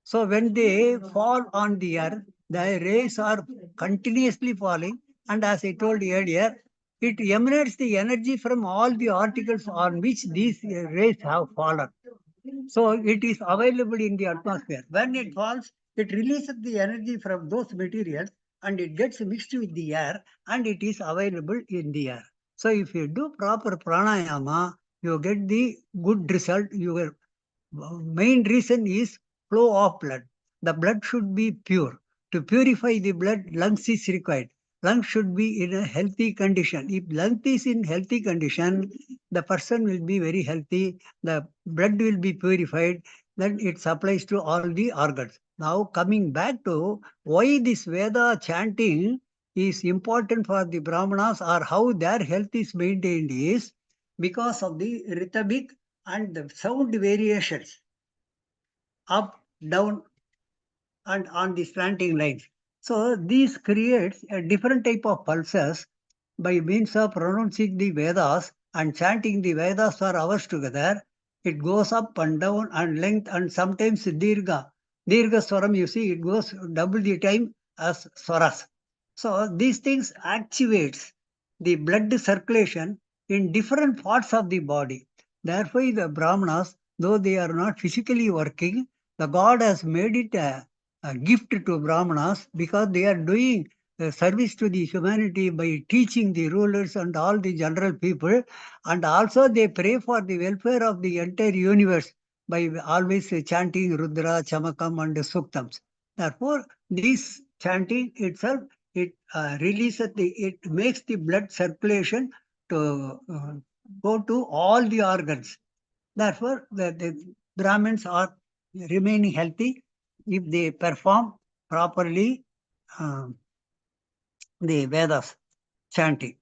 So when they fall on the earth, the rays are continuously falling. And as I told earlier, it emanates the energy from all the articles on which these rays have fallen. So it is available in the atmosphere. When it falls, it releases the energy from those materials and it gets mixed with the air and it is available in the air. So if you do proper pranayama, you get the good result. Your main reason is flow of blood. The blood should be pure. To purify the blood, lungs is required. Lungs should be in a healthy condition. If lung is in healthy condition, the person will be very healthy. The blood will be purified. Then it supplies to all the organs. Now coming back to why this Veda chanting is important for the Brahmanas or how their health is maintained is because of the rhythmic and the sound variations up, down, and on the slanting lines. So this creates a different type of pulses by means of pronouncing the Vedas and chanting the Vedas for hours together. It goes up and down and length and sometimes dirga. Dirga swaram, you see, it goes double the time as swaras. So these things activates the blood circulation in different parts of the body. Therefore, the Brahmanas, though they are not physically working, the God has made it a gift to Brahmanas because they are doing service to the humanity by teaching the rulers and all the general people, and also they pray for the welfare of the entire universe by always chanting Rudra, Chamakam and Suktams. Therefore, this chanting itself, it it makes the blood circulation to go to all the organs. Therefore, the Brahmins are remaining healthy if they perform properly the Vedas chanting.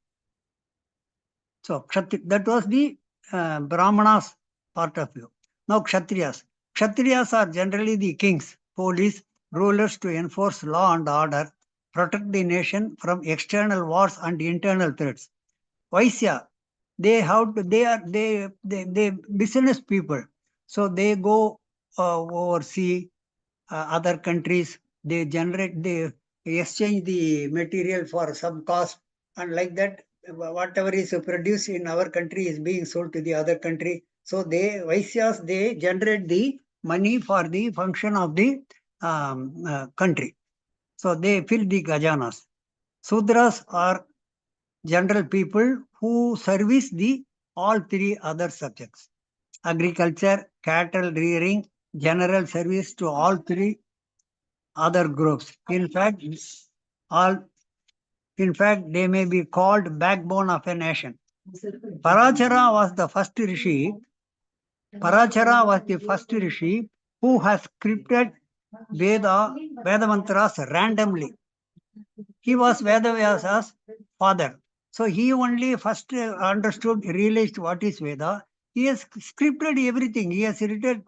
So that was the Brahmanas part of view. Now Kshatriyas. Kshatriyas are generally the kings, police, rulers to enforce law and order, protect the nation from external wars and internal threats. Vaisya, they business people. So they go oversee other countries, they exchange the material for some cost, and like that, whatever is produced in our country is being sold to the other country. So Vaisyas, they generate the money for the function of the country. So they fill the gajanas. Sudras are general people who service the all three other subjects: agriculture, cattle rearing, general service to all three other groups. In fact, they may be called backbone of a nation. Parachara was the first rishi. Parachara was the first rishi who has scripted Veda mantras randomly. He was Vedavyasa's father. So he only first understood, realized what is Veda. He has scripted everything. He has written.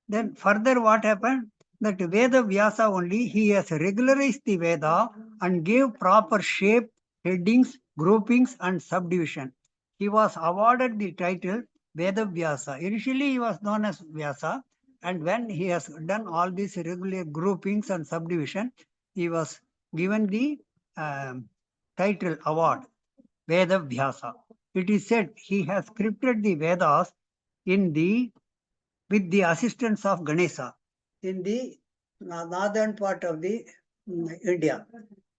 Then further what happened? That Veda Vyasa only, he has regularized the Veda and gave proper shape, headings, groupings and subdivision. He was awarded the title Veda Vyasa. Initially he was known as Vyasa, and when he has done all these regular groupings and subdivision, he was given the title award Veda Vyasa. It is said he has scripted the Vedas with the assistance of Ganesha in the northern part of the India,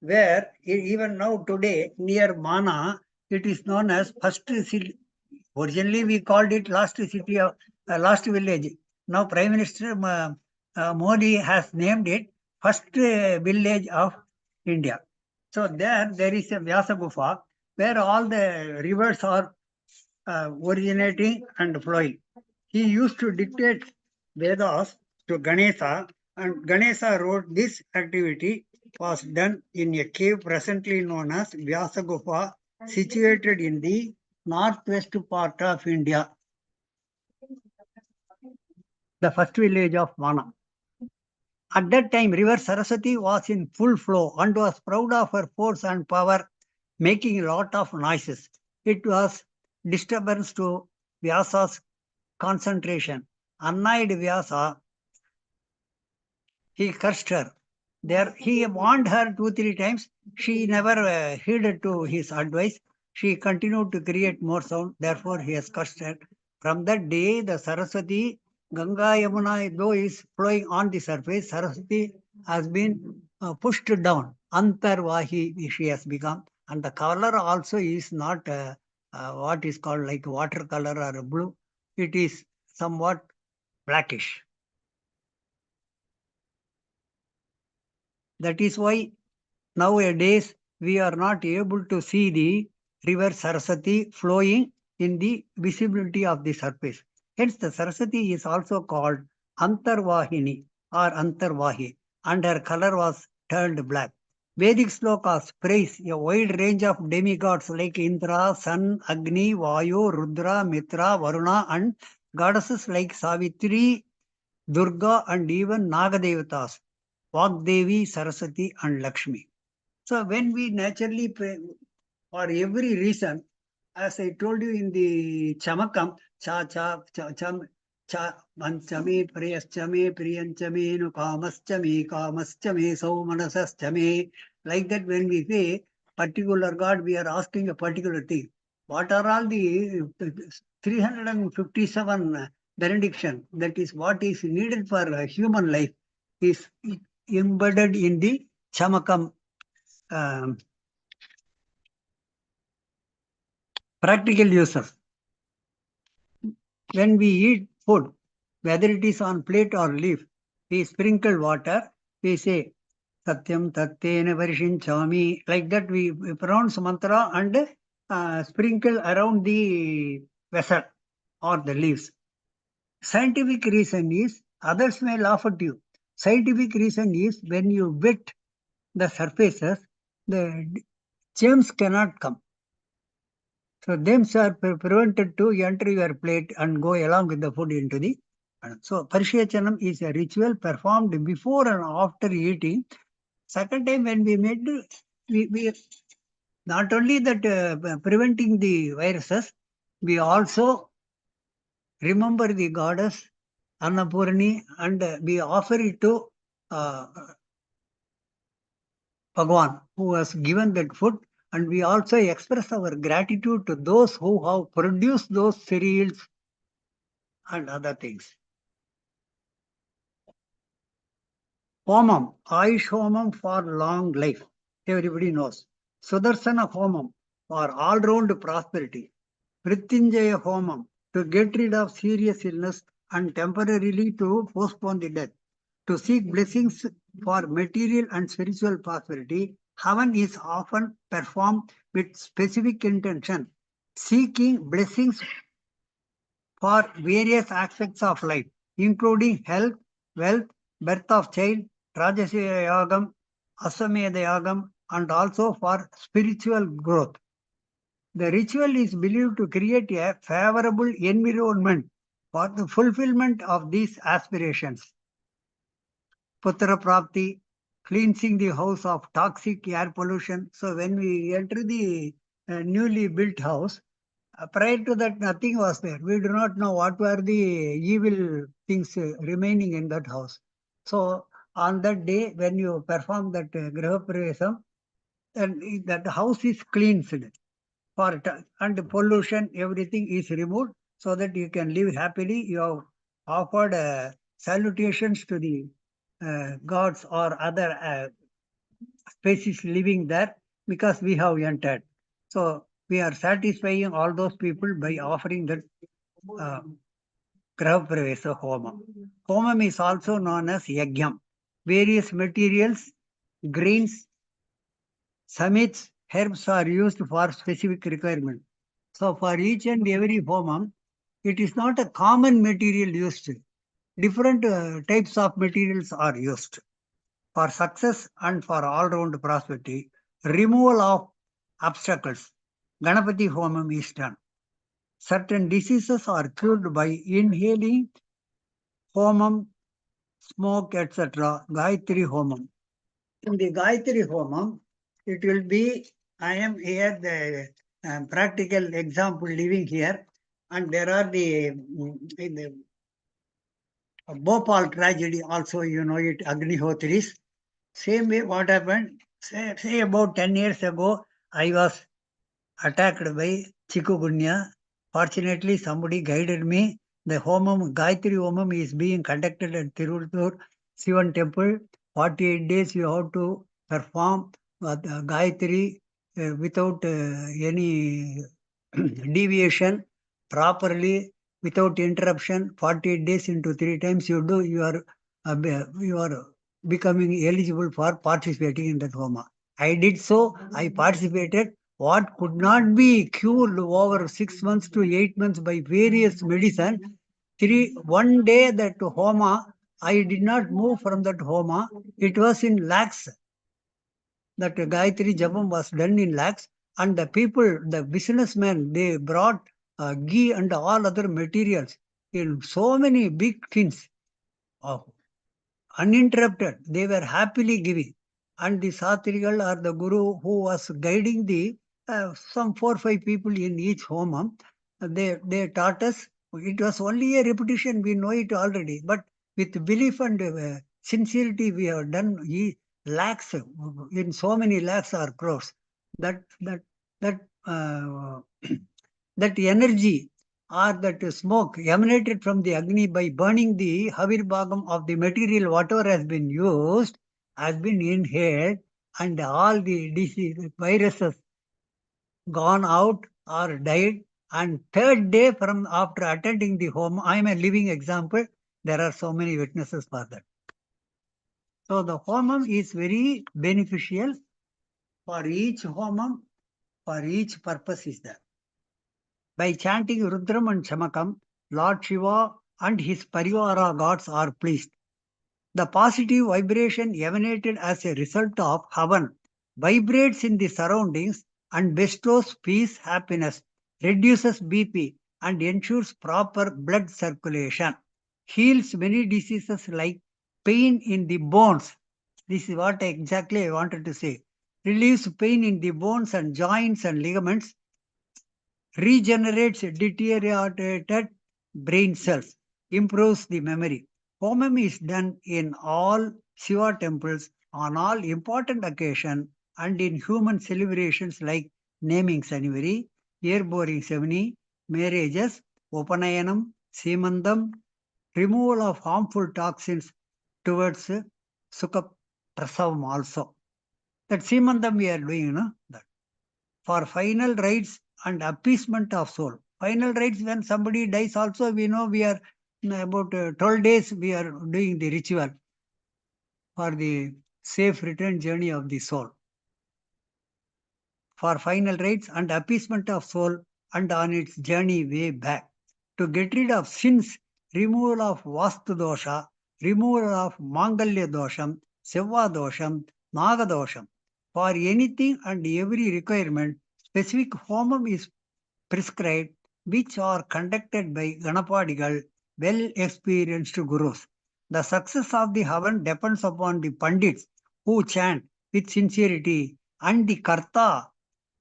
where even now today near Mana, it is known as first city. Originally we called it last city of last village. Now Prime Minister Modi has named it first village of India. So there is a Vyasa Gufa where all the rivers are originating and flowing. He used to dictate Vedas to Ganesha, and Ganesha wrote this activity was done in a cave presently known as Vyasa Gufa, situated in the northwest part of India, the first village of Mana. At that time, river Saraswati was in full flow and was proud of her force and power, making a lot of noises. It was disturbance to Vyasa's concentration. Annoyed Vyasa, he cursed her. There, he warned her 2-3 times. She never heeded to his advice. She continued to create more sound. Therefore, he has cursed her. From that day, the Saraswati, Ganga Yamuna, though is flowing on the surface, Saraswati has been pushed down. Antarvahi she has become. And the color also is not what is called like watercolor or blue. It is somewhat blackish. That is why nowadays we are not able to see the river Saraswati flowing in the visibility of the surface. Hence the Saraswati is also called Antarvahini or Antarvahi, and her color was turned black. Vedic slokas praise a wide range of demigods like Indra, Sun, Agni, Vayu, Rudra, Mitra, Varuna, and goddesses like Savitri, Durga, and even Nagadevatas, Vagdevi, Saraswati, and Lakshmi. So when we naturally pray for every reason, as I told you in the Chamakam, cha cha cha cham cha manchame priyaschame priyanchame nu kamaschame so manasaschame. Like that, when we say particular God, we are asking a particular thing. What are all the 357 benediction? That is what is needed for human life is embedded in the Chamakam practical uses. When we eat food, whether it is on plate or leaf, we sprinkle water, we say Satyam Tattena Varishinchami. Like that, we pronounce mantra and sprinkle around the vessel or the leaves. Scientific reason is, others may laugh at you. Scientific reason is, when you wet the surfaces, the germs cannot come. So germs are prevented to enter your plate and go along with the food into the. So Parishachanam is a ritual performed before and after eating. Second time when we made, we not only that preventing the viruses, we also remember the goddess Annapurni and we offer it to Bhagwan, who has given that food, and we also express our gratitude to those who have produced those cereals and other things. Homam, Ayush Homam for long life. Everybody knows. Sudarsana Homam for all-round prosperity. Mrityunjaya Homam to get rid of serious illness and temporarily to postpone the death. To seek blessings For material and spiritual prosperity, Havan is often performed with specific intention, seeking blessings for various aspects of life, including health, wealth, birth of child, Rajasya Yagam, Aswamedha Yagam, and also for spiritual growth. The ritual is believed to create a favorable environment for the fulfillment of these aspirations. Putra Prapti, cleansing the house of toxic air pollution. So when we enter the newly built house, prior to that, nothing was there. We do not know what were the evil things remaining in that house. So on that day, when you perform that Graha Pravesam, then that house is cleansed for it, and pollution, everything is removed so that you can live happily. You have offered salutations to the gods or other species living there because we have entered. So we are satisfying all those people by offering that Graha Pravesa Homa. Homam is also known as Yagyam. Various materials, grains, summits, herbs are used for specific requirement. So for each and every homam, it is not a common material used. Different types of materials are used. For success and for all-round prosperity, removal of obstacles, Ganapati Homam is done. Certain diseases are cured by inhaling Homam, smoke, etc. Gayatri Homam. In the Gayatri Homam, it will be, I am here, the practical example living here, and there are in the Bhopal tragedy also, you know it, Agnihotris. Same way, what happened? Say about 10 years ago, I was attacked by chikungunya. Fortunately, somebody guided me. The Homam, Gayatri Homam is being conducted at Tiruvallur Sivan temple. 48 days you have to perform Gayatri without any deviation, properly, without interruption. 48 days into 3 times you do, you are becoming eligible for participating in that Homa. I did so, I participated. What could not be cured over 6 months to 8 months by various medicine, one day that Homa, I did not move from that Homa. It was in lakhs. That Gayatri Japam was done in lakhs, and the people, the businessmen, they brought ghee and all other materials in so many big tins. Uninterrupted, they were happily giving. And the Satrigal or the Guru who was guiding the some 4 or 5 people in each homam, they taught us. It was only a repetition, we know it already, but with belief and sincerity we have done lakhs, in so many lakhs or crores. That that energy or that smoke emanated from the Agni by burning the Havir Bhagam of the material, whatever has been used, has been inhaled, and all the disease, viruses gone out or died. And third day from after attending the home, I am a living example. There are so many witnesses for that. So the homam is very beneficial for each homam, for each purpose is there. By chanting Rudram and Chamakam, Lord Shiva and his Parivara gods are pleased. The positive vibration emanated as a result of Havan vibrates in the surroundings and bestows peace, happiness, reduces BP, and ensures proper blood circulation. Heals many diseases like pain in the bones. This is what exactly I wanted to say. Relieves pain in the bones and joints and ligaments, regenerates deteriorated brain cells, improves the memory. Homam is done in all Shiva temples on all important occasions and in human celebrations like naming ceremony, ear boring ceremony, marriages, Upanayanam, Simandam, removal of harmful toxins towards Sukha Prasavam also. That Simandam we are doing, you know, that. For final rites and appeasement of soul. Final rites, when somebody dies also, we know we are about 12 days we are doing the ritual for the safe return journey of the soul, for final rites and appeasement of soul and on its journey way back. To get rid of sins, removal of Vastu dosha, removal of Mangalya dosham, Seva dosham, Naga dosham. For anything and every requirement, specific homam is prescribed, which are conducted by Ganapadigal, well experienced gurus. The success of the havan depends upon the pandits who chant with sincerity, and the karta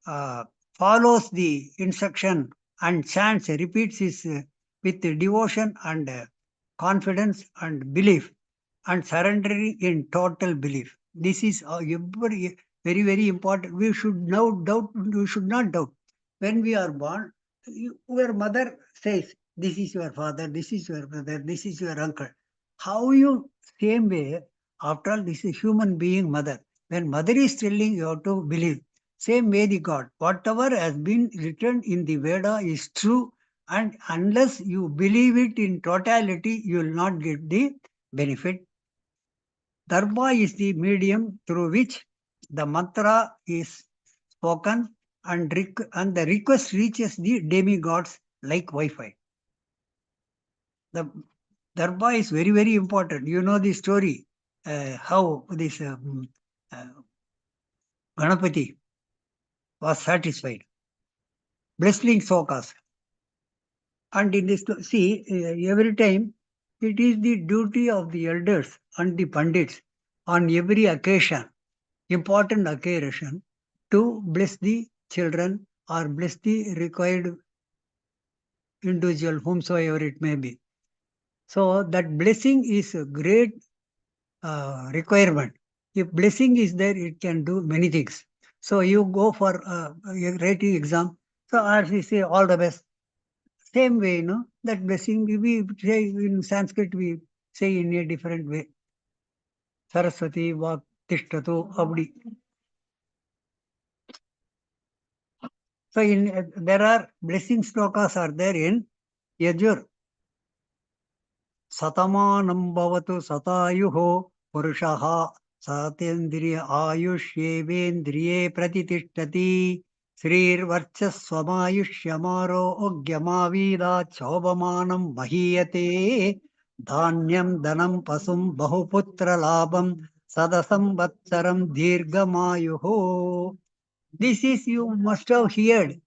uh, follows the instruction and chants, repeats it with devotion and confidence and belief, and surrendering in total belief. This is very, very important. We should we should not doubt. When we are born, your mother says, this is your father, this is your brother, this is your uncle. How you, same way, after all, this is human being mother. When mother is telling, you have to believe. Same way the God. Whatever has been written in the Veda is true, and unless you believe it in totality, you will not get the benefit. Darba is the medium through which the mantra is spoken, and the request reaches the demigods like Wi-Fi. The Darba is very, very important. You know the story, how this Ganapati was satisfied. Blessing Sokas. And in this, see, every time it is the duty of the elders and the pandits on every occasion, important occasion, to bless the children or bless the required individual, whomsoever it may be. So that blessing is a great requirement. If blessing is there, it can do many things. So you go for a writing exam. So as we say, all the best. Same way, that blessing we say in Sanskrit, we say in a different way. Saraswati Vak Tishtatu Abdi. So there are blessing slokas are there in Yajur. Satamanam bhavatu satayuho purushaha satendriya ayushyevendriye pratitishthati Srir Varchasvamayushyamaro Ogyamavida Chobamanam Mahiyate Dhanyam Danam Pasum Bahuputra Labam Sadasam Vatsaram Dirgamayuho. This is, you must have heard.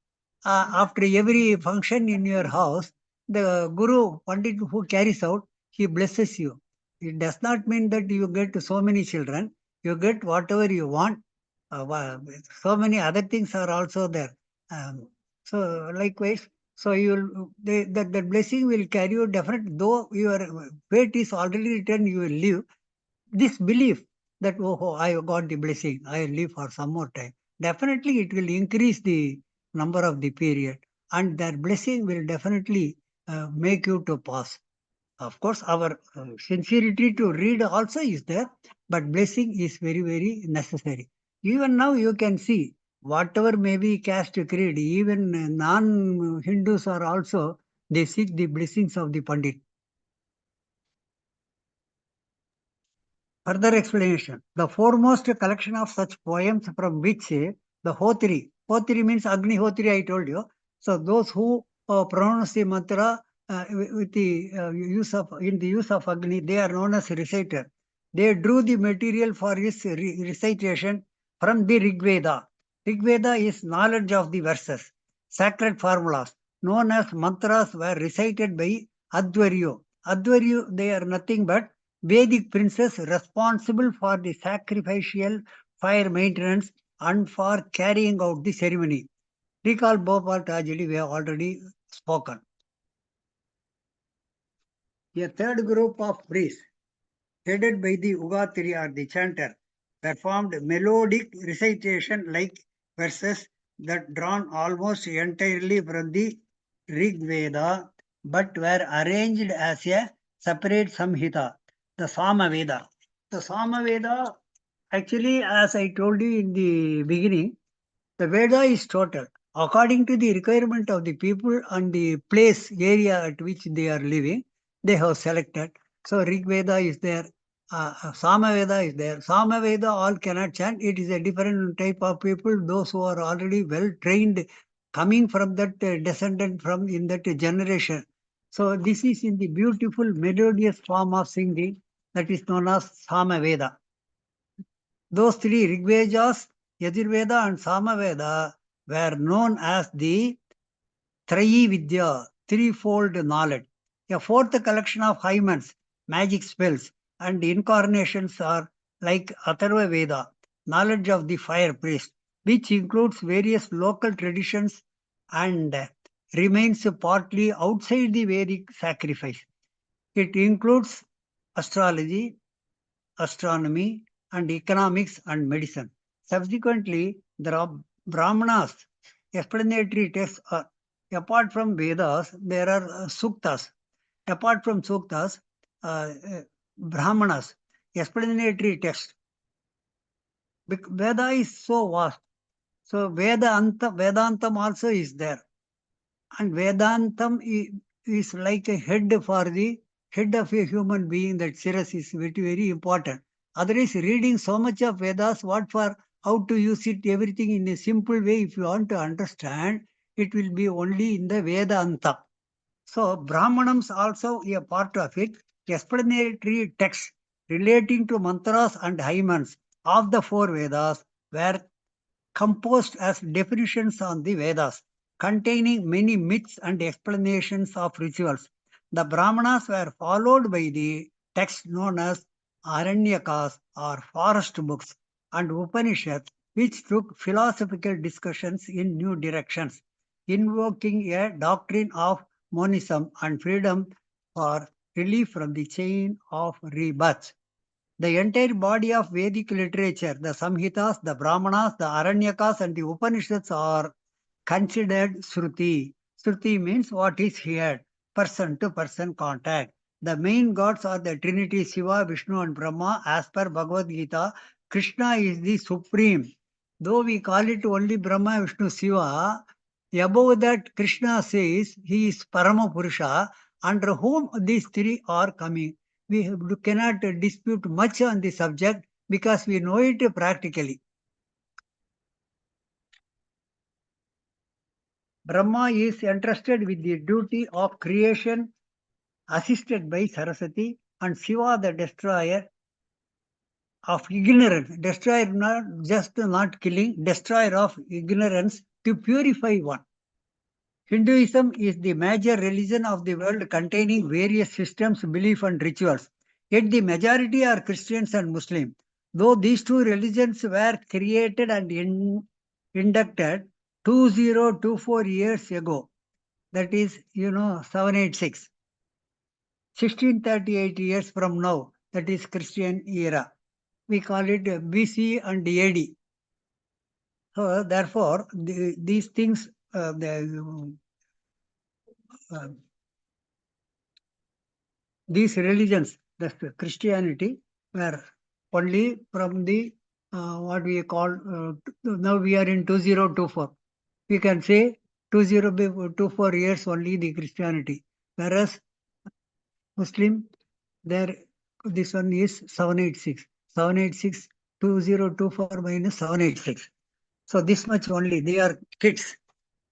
After every function in your house, the Guru, Pandit who carries out, he blesses you. It does not mean that you get so many children. You get whatever you want. So many other things are also there. So likewise, so the blessing will carry you definitely. Though your fate is already written, you will live. This belief that, oh, I got the blessing, I will live for some more time. Definitely it will increase the number of the period, and that blessing will definitely make you to pass. Of course, our sincerity to read also is there, but blessing is very, very necessary. Even now you can see, whatever may be caste creed, even non-Hindus are also, they seek the blessings of the Pandit. Further explanation. The foremost collection of such poems from which the Hotri means Agni Hotri, I told you. So those who pronounce the mantra with the use of Agni, they are known as reciter. They drew the material for his recitation from the Rig Veda. Rig Veda is knowledge of the verses. Sacred formulas known as mantras were recited by Advaryo. Advaryo, they are nothing but Vedic princes responsible for the sacrificial fire maintenance and for carrying out the ceremony. Recall Bhopal tragedy, we have already spoken. A third group of priests, headed by the Ugatiri or the chanter, performed melodic recitation like verses that drawn almost entirely from the Rig Veda, but were arranged as a separate Samhita, the Samaveda. The Samaveda, actually, as I told you in the beginning, the Veda is total. According to the requirement of the people and the place, area at which they are living, they have selected. So Rig Veda is there, Samaveda is there. Samaveda all cannot chant. It is a different type of people, those who are already well trained, coming from that descendant from in that generation. So this is in the beautiful melodious form of singing that is known as Samaveda. Those three Rigvedas, Yajurveda and Samaveda were known as the Trayi Vidya, threefold knowledge. A fourth collection of hymens, magic spells, and incarnations are like Atharva Veda, knowledge of the fire priest, which includes various local traditions and remains partly outside the Vedic sacrifice. It includes astrology, astronomy, and economics and medicine. Subsequently, there are Brahmanas, explanatory texts are apart from Vedas, there are Suktas. Apart from Suktas, Brahmanas, explanatory text. Veda is so vast. So Vedantam also is there. And Vedantam is like a head for the head of a human being. That Siras is very, very important. Otherwise, reading so much of Vedas, what for, how to use it, everything in a simple way, if you want to understand, it will be only in the Vedanta. So, Brahmanams also a part of it. Explanatory texts relating to mantras and hymens of the four Vedas were composed as definitions on the Vedas, containing many myths and explanations of rituals. The Brahmanas were followed by the texts known as Aranyakas or forest books and Upanishads, which took philosophical discussions in new directions, invoking a doctrine of monism and freedom for relief from the chain of rebirth. The entire body of Vedic literature, the Samhitas, the Brahmanas, the Aranyakas, and the Upanishads are considered Shruti. Shruti means what is heard, person-to-person contact. The main gods are the Trinity Shiva, Vishnu, and Brahma. As per Bhagavad Gita, Krishna is the supreme. Though we call it only Brahma, Vishnu, Shiva, above that Krishna says he is Parama Purusha, under whom these three are coming. We cannot dispute much on the subject because we know it practically. Brahma is entrusted with the duty of creation, assisted by Saraswati, and Shiva, the destroyer of ignorance. Destroyer, not just not killing, destroyer of ignorance to purify one. Hinduism is the major religion of the world, containing various systems, beliefs, and rituals. Yet the majority are Christians and Muslims. Though these two religions were created and inducted 2024 years ago, that is, 786, 1638 years from now, that is Christian era. We call it BC and AD. So therefore, these things, these religions, the Christianity, were only from the what we call, now we are in 2024. We can say 2024 years only the Christianity. Whereas Muslim, this one is 786. 786, 2024 minus 786. So this much only, they are kids.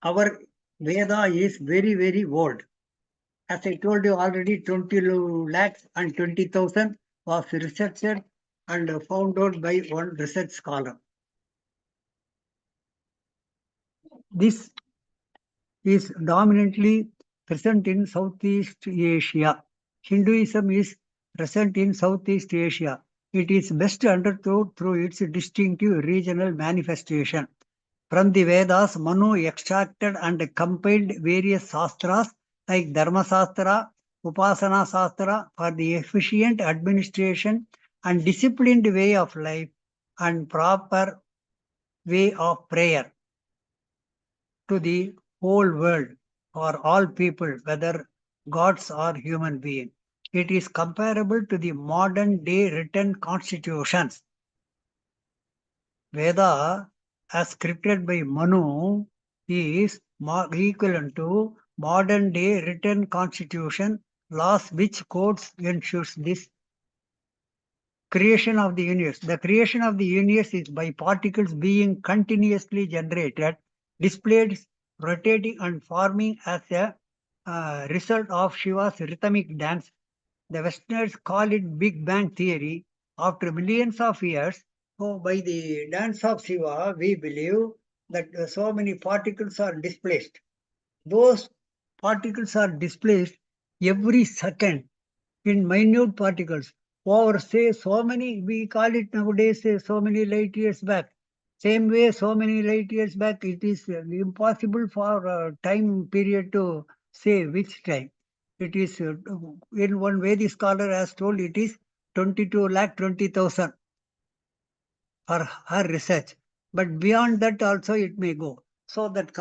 Our Veda is very, very old. As I told you already, 20 lakhs and 20,000 was researched and found out by one research scholar. This is dominantly present in Southeast Asia. Hinduism is present in Southeast Asia. It is best understood through its distinctive regional manifestation. From the Vedas, Manu extracted and compiled various sastras like Dharma Sastra, Upasana Sastra for the efficient administration and disciplined way of life and proper way of prayer to the whole world for all people, whether gods or human beings. It is comparable to the modern day written constitutions. Veda, as scripted by Manu, is equivalent to modern day written constitution laws which courts ensures this creation of the universe. The creation of the universe is by particles being continuously generated, displayed, rotating and forming as a result of Shiva's rhythmic dance. The Westerners call it Big Bang Theory. After millions of years, by the dance of Shiva, we believe that so many particles are displaced. Those particles are displaced every second in minute particles. Over, say, so many, we call it nowadays, so many light years back. Same way, so many light years back, it is impossible for a time period to say which time. It is, in one way, the scholar has told it is 22,20,000 for her research. But beyond that also it may go. So that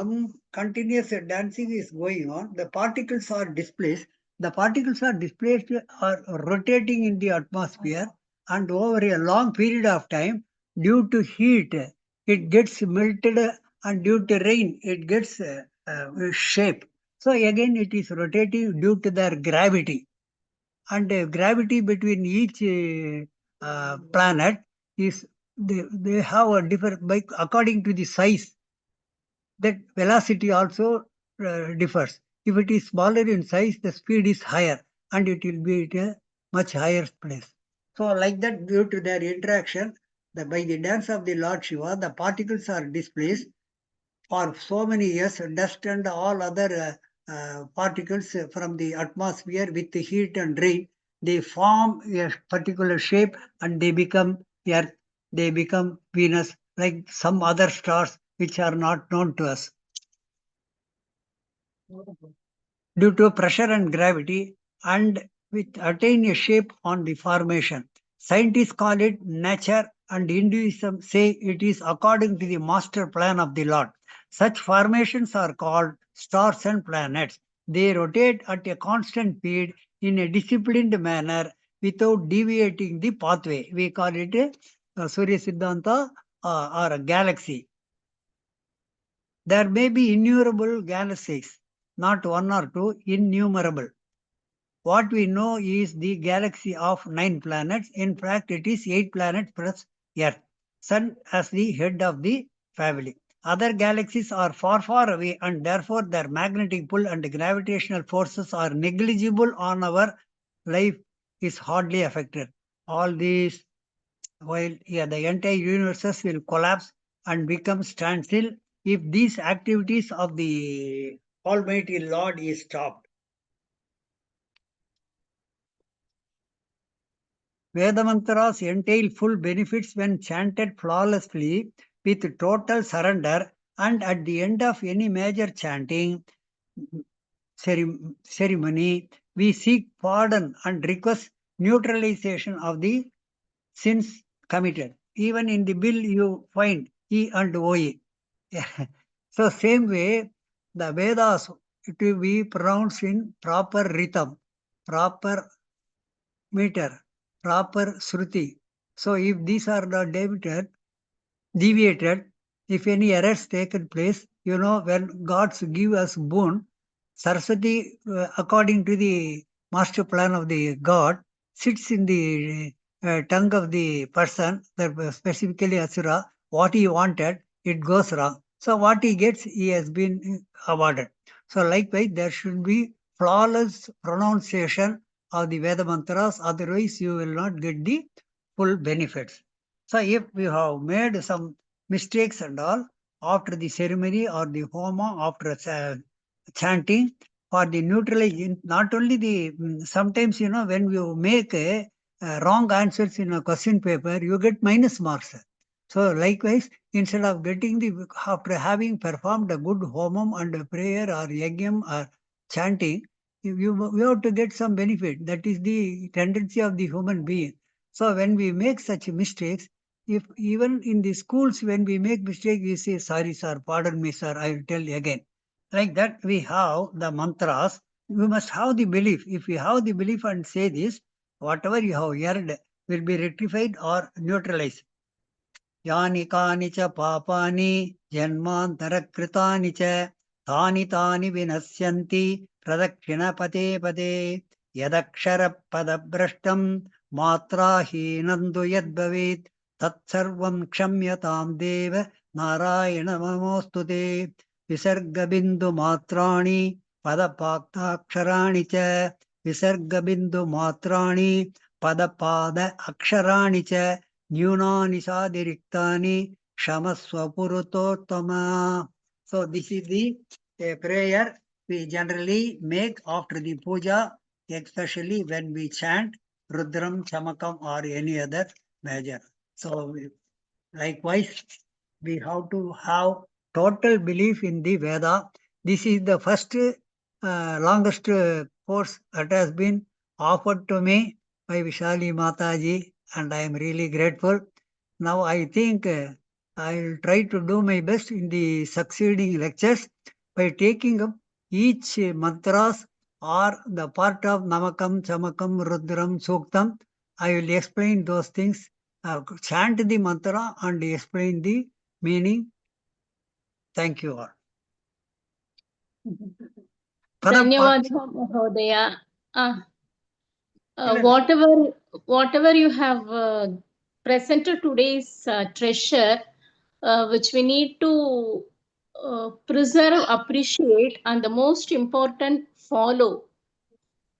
continuous dancing is going on. The particles are displaced. The particles are displaced or rotating in the atmosphere, and over a long period of time, due to heat, it gets melted, and due to rain, it gets shape. So again, it is rotating due to their gravity. And gravity between each planet is, they have a different, according to the size, that velocity also differs. If it is smaller in size, the speed is higher and it will be at a much higher place. So like that, due to their interaction, by the dance of the Lord Shiva, the particles are displaced for so many years. Dust and all other particles from the atmosphere with the heat and rain, they form a particular shape and they become Earth, they become Venus, like some other stars which are not known to us. Due to pressure and gravity, and which attain a shape on the formation. Scientists call it nature, and Hinduism say it is according to the master plan of the Lord. Such formations are called stars and planets. They rotate at a constant speed in a disciplined manner without deviating the pathway. We call it a Surya Siddhanta or a galaxy. There may be innumerable galaxies, not one or two, innumerable. What we know is the galaxy of 9 planets. In fact, it is 8 planets plus Earth. Sun as the head of the family. Other galaxies are far, far away, and therefore their magnetic pull and gravitational forces are negligible on our life, is hardly affected. All these, while the entire universes will collapse and become standstill if these activities of the Almighty Lord is stopped. Veda mantras entail full benefits when chanted flawlessly with total surrender, and at the end of any major chanting ceremony, we seek pardon and request neutralization of the sins committed. Even in the bill you find E and OE. So same way, the Vedas to be pronounced in proper rhythm, proper meter, proper Shruti. So if these are not deviated, if any errors taken place, when gods give us boon, Saraswati, according to the master plan of the God, sits in the tongue of the person, specifically Asura. What he wanted, it goes wrong. So what he gets, he has been awarded. So likewise, there should be flawless pronunciation of the Veda mantras, otherwise you will not get the full benefits. So if we have made some mistakes and all, after the ceremony or the homa, after chanting, for the neutralization, not only the, sometimes, when you make wrong answers in a question paper, you get minus marks. So likewise, instead of getting after having performed a good homam and a prayer or yajnam or chanting, you have to get some benefit. That is the tendency of the human being. So when we make such mistakes, if even in the schools, when we make mistakes, we say, sorry, sir, pardon me, sir, I will tell you again. Like that, we have the mantras. We must have the belief. If we have the belief and say this, whatever you have heard will be rectified or neutralized. Yani kani cha papani janmantara kritani cha tani tani vinasyanti pradakshina pate pate yadakshara padabrashtam Matra hinandu yad bhavit tat sarvam kshamyatam deva Narayana Namastude. Visarga bindu matrani Padapakta aksharani cha Visarga bindu matrani Padapada aksharani cha Nyunani sadiriktani Shamaswa Purutottama. So this is the prayer we generally make after the puja, especially when we chant Rudram, Chamakam or any other measure. So likewise, we have to have total belief in the Veda. This is the first longest course that has been offered to me by Visali Mataji, and I am really grateful. Now I think I will try to do my best in the succeeding lectures by taking up each mantras or the part of Namakam, Chamakam, Rudram, Suktam. I will explain those things, chant the mantra and explain the meaning. Thank you all.
Dhanyawad Mahodaya. Whatever you have presented today's treasure, which we need to preserve, appreciate, and the most important, follow.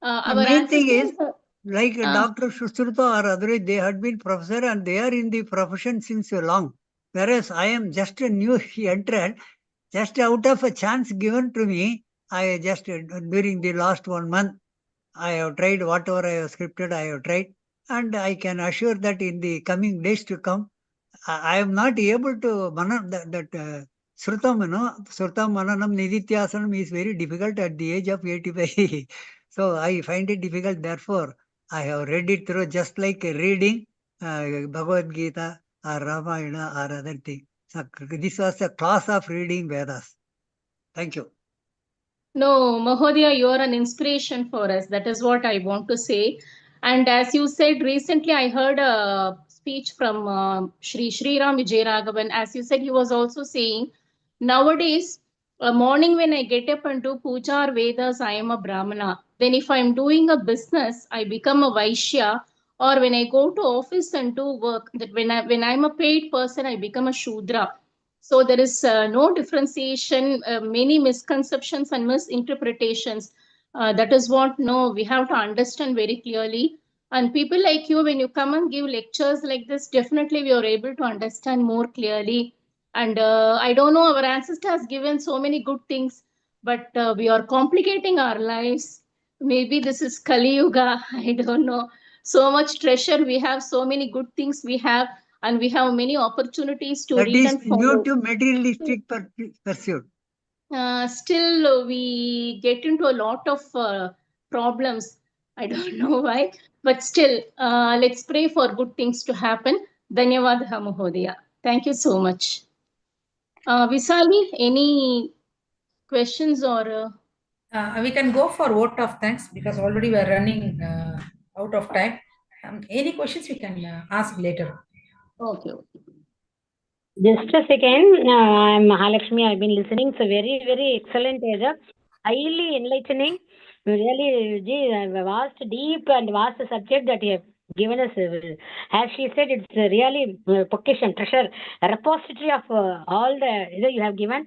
The
Our
main thing is,
ancestors,
like Dr. Sushrutha or otherwise, they had been professor and they are in the profession since long. Whereas I am just a new entrant, just out of a chance given to me, I just, during the last 1 month, I have tried whatever I have scripted, I have tried. And I can assure that in the coming days to come, I am not able to, Srutam, Srutam Mananam Nidityasanam is very difficult at the age of 85. So I find it difficult. Therefore, I have read it through just like reading Bhagavad Gita or Ramayana or other things. So this was a class of reading Vedas. Thank you.
no, Mahodaya, you are an inspiration for us. That is what I want to say. And as you said, recently I heard a speech from Sri Ram Vijayaraghavan. As you said, he was also saying, nowadays, morning when I get up and do puja or Vedas, I am a Brahmana. Then if I'm doing a business, I become a Vaishya. Or when I go to office and do work, that when I'm a paid person, I become a Shudra. So there is no differentiation, many misconceptions and misinterpretations. That is what we have to understand very clearly. And people like you, when you come and give lectures like this, definitely we are able to understand more clearly. And I don't know, our ancestor has given so many good things, but we are complicating our lives. Maybe this is Kali Yuga, I don't know. So much treasure we have, so many good things we have, and we have many opportunities to
That
read
is
and follow.
due to materialistic pursuit.
Still, we get into a lot of problems. I don't know why, but still, let's pray for good things to happen. Dhanyawad Mahodaya. Thank you so much. Visali, any questions or?
We can go for vote of thanks because already we are running out of time. Any questions we can ask later.
Okay.
Just a second. I'm Mahalakshmi. I've been listening. So very, very excellent, Teja. Highly enlightening. Really, vast, deep and vast subject that you have given us. As she said, it's really Pokeshan, treasure, a repository of all the you have given.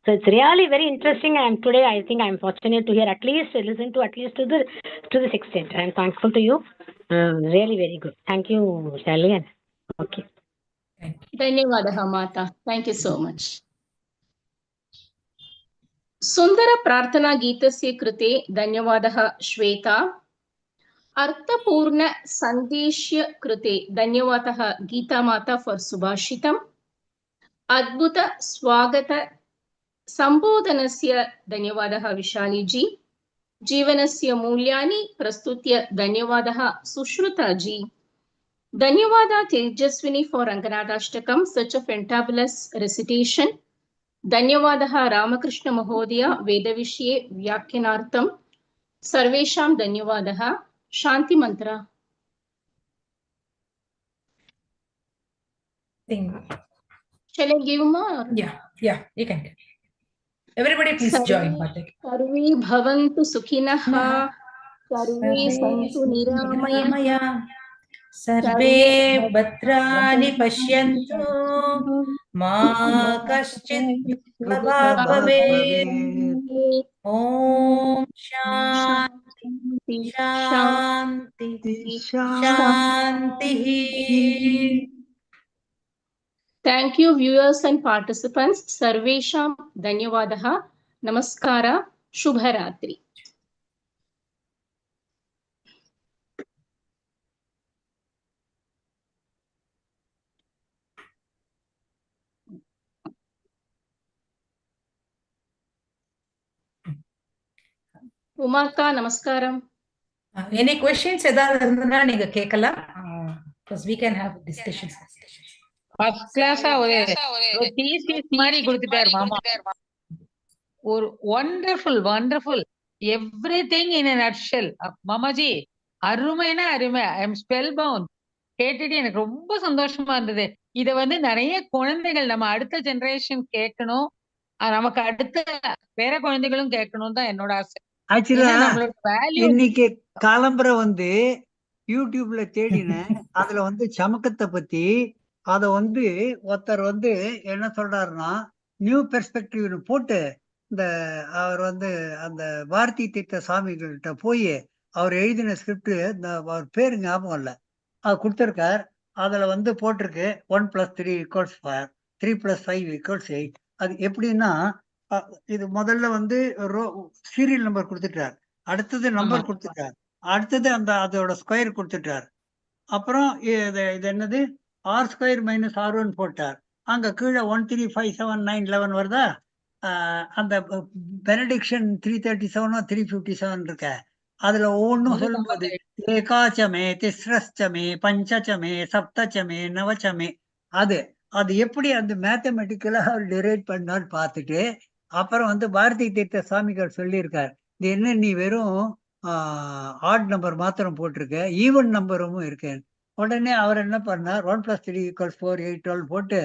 So it's really very interesting. And today, I think I'm fortunate to hear at least listen to this extent. I'm thankful to you. Really very good. Thank you, Shally. Okay.
Dhanyawadaha Mata. Thank you so much. Sundara Prarthana Geetasya Krute Dhanyawadaha Swetha. Arthapurna Sandeshya Krute Dhanyawadaha Geetha Mata for Subhashitam. Adbhuta Swagata Sambodhanasya Dhanyawadaha Visali ji. Jivanasya Mulyani Prastutya Dhanyawadaha Sushrutha ji. Dhanyawada Thejaswini for Ranganatha Ashtakam, such a fantabulous recitation. Dhanyawadaha Ramakrishna Mahodaya Vedavishye Vyakyanartham. Sarvesham Dhanyawadaha. Shanti Mantra. Shall I give more?
Yeah, you can. Everybody please join.
Sarve Bhavantu Sukhinaha. Sarve Santu Niramaya.
सर्वे भद्राणि पश्यन्तु मा कश्चित् दुःखभाग् भवेत्। ॐ शान्ति शान्ति शान्तिः।
Thank you, viewers and participants. Sarvesham Dhanyavadaha. Namaskara. Shubharatri. Umaka, Namaskaram.
Any questions ஏதாவது இருந்ததுன்னா நீங்க கேட்கலாம். Because we can have discussions.
First கிளாஸா ஒரு தீசிஸ் மாதிரி கொடுத்துட்டாரு மாமா. ஒரு wonderful everything in a nutshell. மாமாஜி அருமைனா அருமை. I am spellbound. கேட்டுட்டு எனக்கு ரொம்ப சந்தோஷமா இருந்தது. இத நிறைய குழந்தைகள் நம்ம அடுத்த ஜெனரேஷன் கேட்கணும். நமக்கு அடுத்த வேற குழந்தைகளும் கேட்கணும் தான் என்னோட ஆசை.
ஆக்சுவலா இன்னைக்கு காலம்பரை யூடியூப்ல தேடினேன். அதுல சமக்கத்தை பத்தி அத ஒருத்தர் என்ன சொல்றாருன்னா, நியூ பெர்ஸ்பெக்டிவ் போட்டு இந்த அவர் அந்த பாரதி தீர்த்த சாமிகள்கிட்ட போய் அவர் எழுதின ஸ்கிரிப்ட், இந்த அவர் பேரு ஞாபகம் இல்ல, அது கொடுத்திருக்கார். அதுல போட்டிருக்கு 1+3 = 4, 3+5 = 8. அது எப்படின்னா, இது முதல்ல சீரியல் நம்பர் கொடுத்துட்டார், அடுத்தது நம்பர் கொடுத்துட்டார், அடுத்தது அதோட ஸ்கொயர் கொடுத்துட்டார், அப்புறம் இது என்னது r² - r1 போட்டார். அங்க கீழே 1 3 5 7 9 11 வருதா. அந்த பெனடிக்ஷன் 337 357 இருக்க. அதுல ஒவ்வொன்றும் சொல்லும்போது ஏகாச்சமே, திஸ்ரஸ்சமே, பஞ்சச்சமே, சப்தச்சமே, நவச்சமே, அது எப்படி அந்த மேத்தமெட்டிக்கலா டிரைவ் பண்ணான்னு பார்த்துட்டு அப்புறம் பாரதி தீர்த்த சாமிகள் சொல்லியிருக்கார், இது என்ன நீ வெறும் ஆட் நம்பர் மாத்திரம் போட்டிருக்க, ஈவன் நம்பரும் இருக்கு. உடனே அவர் என்ன பண்ணார், 1+3 = 4, 8, 12 போட்டு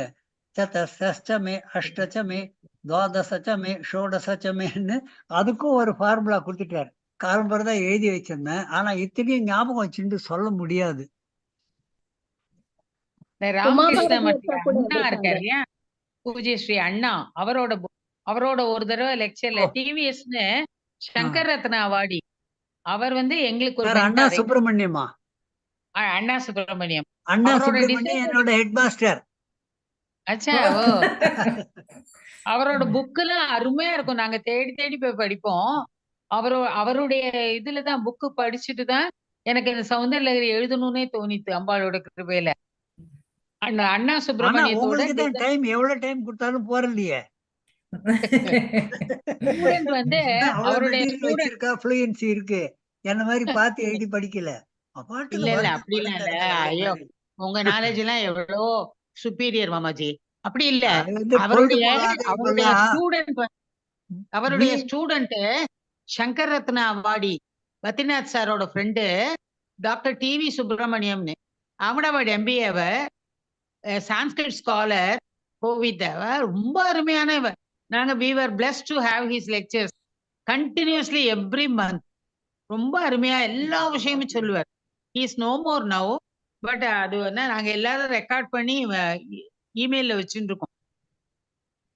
சதசமே, அஷ்டச்சமே, துவாதசச்சமே, ஷோடசச்சமேன்னு அதுக்கும் ஒரு ஃபார்முலா கொடுத்துட்டார். காலம்பரை தான் எழுதி வச்சிருந்தேன், ஆனா இத்தனையும் ஞாபகம் வச்சுட்டு சொல்ல முடியாது.
ராமகிருஷ்ண அண்ணா இருக்காரு இல்லையா, பூஜ்ய ஸ்ரீ அண்ணா, அவரோட ஒரு தடவை லெக்சர்ல டிவிஎஸ்னு சங்கர் ரத்னா அவார்டி, அவர் எங்களுக்கு ஒரு
அண்ணா சுப்பிரமணியமா,
அண்ணா சுப்பிரமணியம்,
அண்ணா சுப்பிரமணியம் என்னோட ஹெட் மாஸ்டர்.
அச்சா, அவரோட புக்கெல்லாம் அருமையா இருக்கும். நாங்க தேடி தேடி போய் படிப்போம். அவருடைய இதுலதான் புக்கு படிச்சுட்டு தான் எனக்கு இந்த சௌந்தரலகரி எழுதணும்னே தோணித்து, அம்பாளோட கிருபையில. அண்ணா சுப்பிரமணியத்தோட
டைம் எவ்வளவு டைம் கொடுத்தாலும் போறலையே.
அவருடைய
வச்சிருக்கா, ஃப்ளூயன்சி இருக்கு, என்ன மாதிரி பார்த்து எழுதி படிக்கல.
இல்ல அப்படி இல்ல. ஐயோ, உங்க நாலேஜ் எல்லாம் எவ்வளோ சுப்பீரியர் மாமாஜி. அப்படி இல்ல, அவருடைய ஸ்டூடெண்ட் சங்கர் ரத்னா அவார்டி பத்ரிநாத் சாரோட ஃப்ரெண்டு டாக்டர் டிவி சுப்பிரமணியம்னு, அகமதாபாத் MBA, சான்ஸ்கிரிட் ஸ்காலர், கோவித், ரொம்ப அருமையானவ. நாங்க we were blessed to have his lectures continuously every month. ரொம்ப அருமையா எல்லா விஷயமும் சொல்லுவார். he is no more now, but அது நாங்க எல்லாரும் ரெக்கார்ட் பண்ணி இமெயில்ல வச்சுட்டு இருக்கோம்.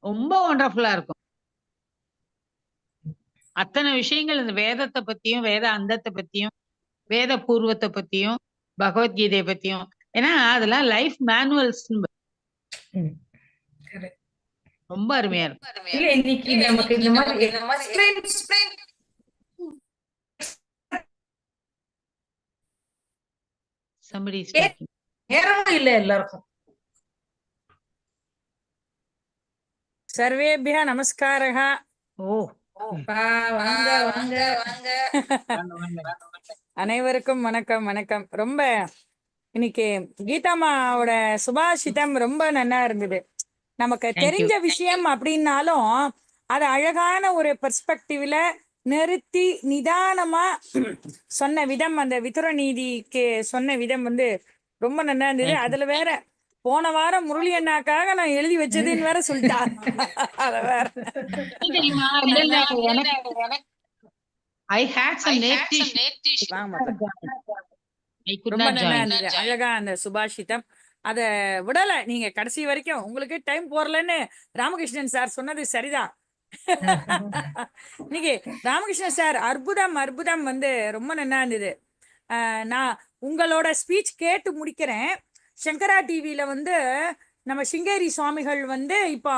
ரொம்ப ஒண்டர்ஃபுல்லா இருக்கும். அத்தனை விஷயங்கள் இந்த வேதத்தை பத்தியும், வேத அந்தத்தை பத்தியும், வேத பூர்வத்தை பத்தியும், பகவத்கீதையை பத்தியும், ஏன்னா அதெல்லாம் லைஃப் மேனுவல்ஸ், ரொம்ப அருமையா இருக்கும்.
இல்ல இன்னைக்கு நமக்கு இந்த மாதிரி
somebody is talking.
நேரமும் இல்ல எல்லாருக்கும்.
சர்வேபிய நமஸ்காரः.
வாங்க வாங்க
அனைவருக்கும் வணக்கம் வணக்கம். ரொம்ப இன்னைக்கு கீதாமாவோட சுபாஷிதம் ரொம்ப நல்லா இருந்தது. நமக்கு தெரிஞ்ச விஷயம் அப்படின்னாலும் அது அழகான ஒரு பெர்ஸ்பெக்டிவ்ல நிறுத்தி நிதானமா சொன்ன விதம், அந்த விதுர நீதிக்கு சொன்ன விதம் ரொம்ப நல்லா இருந்தது. அதுல வேற போன வாரம் முரளி அண்ணாக்காக நான் எழுதி வச்சதுன்னு வேற சொல்லிட்டான். அத வேற
I could
ரொம்ப
not
நல்லா
join.
இருந்தது. அழகா அந்த சுபாஷிதம் அத விடல நீங்க கடைசி வரைக்கும். உங்களுக்கு டைம் போறலன்னு ராமகிருஷ்ணன் சார் சொன்னது சரிதான். இன்னைக்கு ராமகிருஷ்ணன் சார் அற்புதம் அற்புதம் வந்து ரொம்ப நல்லா இருந்தது. நான் உங்களோட ஸ்பீச் கேட்டு முடிக்கிறேன். சங்கரா டிவியில வந்து நம்ம சிங்கேரி சுவாமிகள் வந்து இப்போ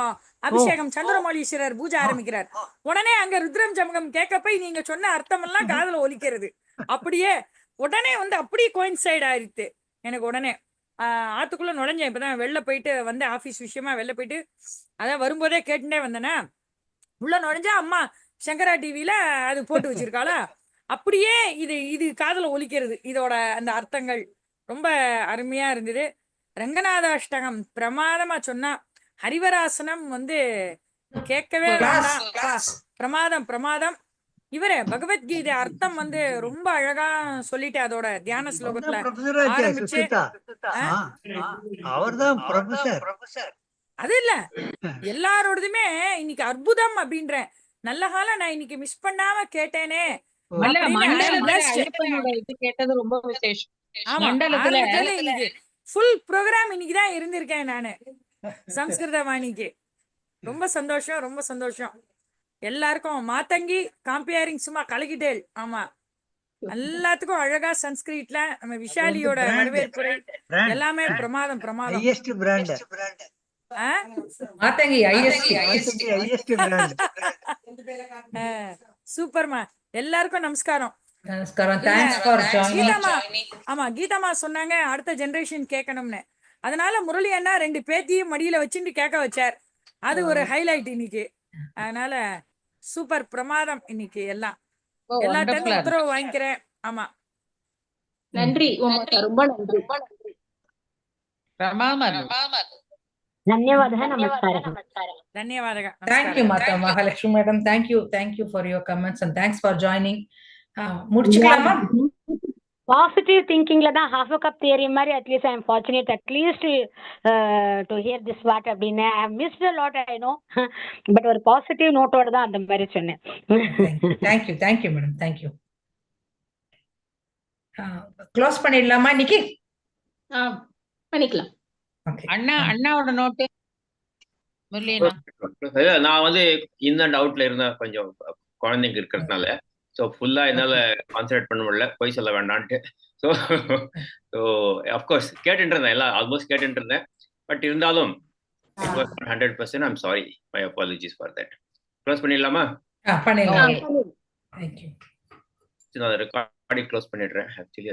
அபிஷேகம் சந்திரமௌலீஸ்வரர் பூஜை ஆரம்பிக்கிறார். உடனே அங்க ருத்ரம் ஜமகம் கேட்க போய் நீங்க சொன்ன அர்த்தம் எல்லாம் காதுல ஒலிக்கிறது. அப்படியே உடனே வந்து அப்படியே கோயின்சைட் ஆயிடுத்து எனக்கு. உடனே ஆத்துக்குள்ள நுழைஞ்சேன். இப்பதான் வெளில போயிட்டு வந்து ஆபீஸ் விஷயமா வெளில போயிட்டு அதான் வரும்போதே கேட்டுட்டே வந்தேன்னா உள்ள நுழைஞ்சா அம்மா சங்கரா டிவியில அது போட்டு வச்சிருக்காளா, அப்படியே இது காதுல ஒலிக்கிறது. இதோட அந்த அர்த்தங்கள் ரொம்ப அருமையா இருந்தது. ரங்கநாத அஷ்டகம் பிரமாதமா சொன்னா. ஹரிவராசனம் வந்து கேட்கவே வேண்டாம். பிரமாதம் பிரமாதம். இவரே பகவத்கீதை அர்த்தம் வந்து ரொம்ப அழகா சொல்லிட்டு அதோட தியான ஸ்லோகத்துல ஆரம்பிச்சு அது இல்ல எல்லாரோடதுமே இன்னைக்கு அற்புதம் அப்படின்ற நல்ல காலம் நான் இன்னைக்கு மிஸ் பண்ணாம கேட்டேனே.
கேட்டது ரொம்ப விசேஷம்.
ஆமா, இன்னைக்கு ஃபுல் ப்ரோக்ராம் இன்னைக்குதான் இருந்திருக்கேன் நானு சம்ஸ்கிருத வாணிக்கு. ரொம்ப சந்தோஷம் ரொம்ப சந்தோஷம். எல்லாருக்கும் மாத்தங்கி காம்பியரிங் சும்மா கலக்கிட்டேல். ஆமா, எல்லாத்துக்கும் அழகா சன்ஸ்கிரிட்ல நம்ம விஷாலியோட வரவேற்புரை எல்லாமே பிரமாதம் பிரமாதம். சூப்பர்மா. எல்லாருக்கும் நமஸ்காரம். ஆமா, கீதாமா சொன்னாங்க அடுத்த ஜெனரேஷன் கேட்கணும்னு. அதனால முரளி அண்ணா 2 பேத்தியும் மடியில வச்சுட்டு கேட்க வச்சார். அது ஒரு ஹைலைட் இன்னைக்கு. அதனால சூப்பர் பிரமாதம் இன்னைக்கு. எல்லாம் எல்லாத்தையும் உத்தரவு வாங்கிக்கிறேன். ஆமா,
நன்றி ரொம்ப நன்றி.
ధన్యవాదాలు నమస్కారం.
ధన్యవాదాలు.
Thank you Mata Mahalakshmi madam. Thank you for your comments and thanks for joining. முடிச்சுக்கலாமா?
பாசிட்டிவ் திங்கிங்ல தான் ஹாஃப் கப் தியரி மாதிரி at least I am fortunate at least to hear this what அப்படின்னு. I missed a lot I know, but ஒரு positive நோட்டோட தான் அந்த மாதிரி சொன்னேன்.
Thank you madam. Thank you. Close பண்ணிடலாமா நிக்கி?
பண்ணிக்கலாம்.
அண்ணாவோட நோட்டு
நான் வந்து இன் அண்ட் அவுட்ல இருந்த கொஞ்சம் குழந்தைங்க இருக்கிறதுனால ஸோ ஃபுல்லா என்னால கான்சன்ட்ரேட் பண்ண முடியல, போய் சொல்ல வேண்டான்ட்டு. ஸோ அஃப்கோர்ஸ் கேட்டுட்டு இருந்தேன், எல்லாம் ஆல்மோஸ்ட் கேட்டுட்டு இருந்தேன். பட் இருந்தாலும் 100% I'm sorry, my apologies for that. Close பண்ணிடலாமா?
பண்ணிடலாம். Thank you.
நான் ரெக்கார்டிங் க்ளோஸ் பண்ணிடுறேன். ஆக்சுவலி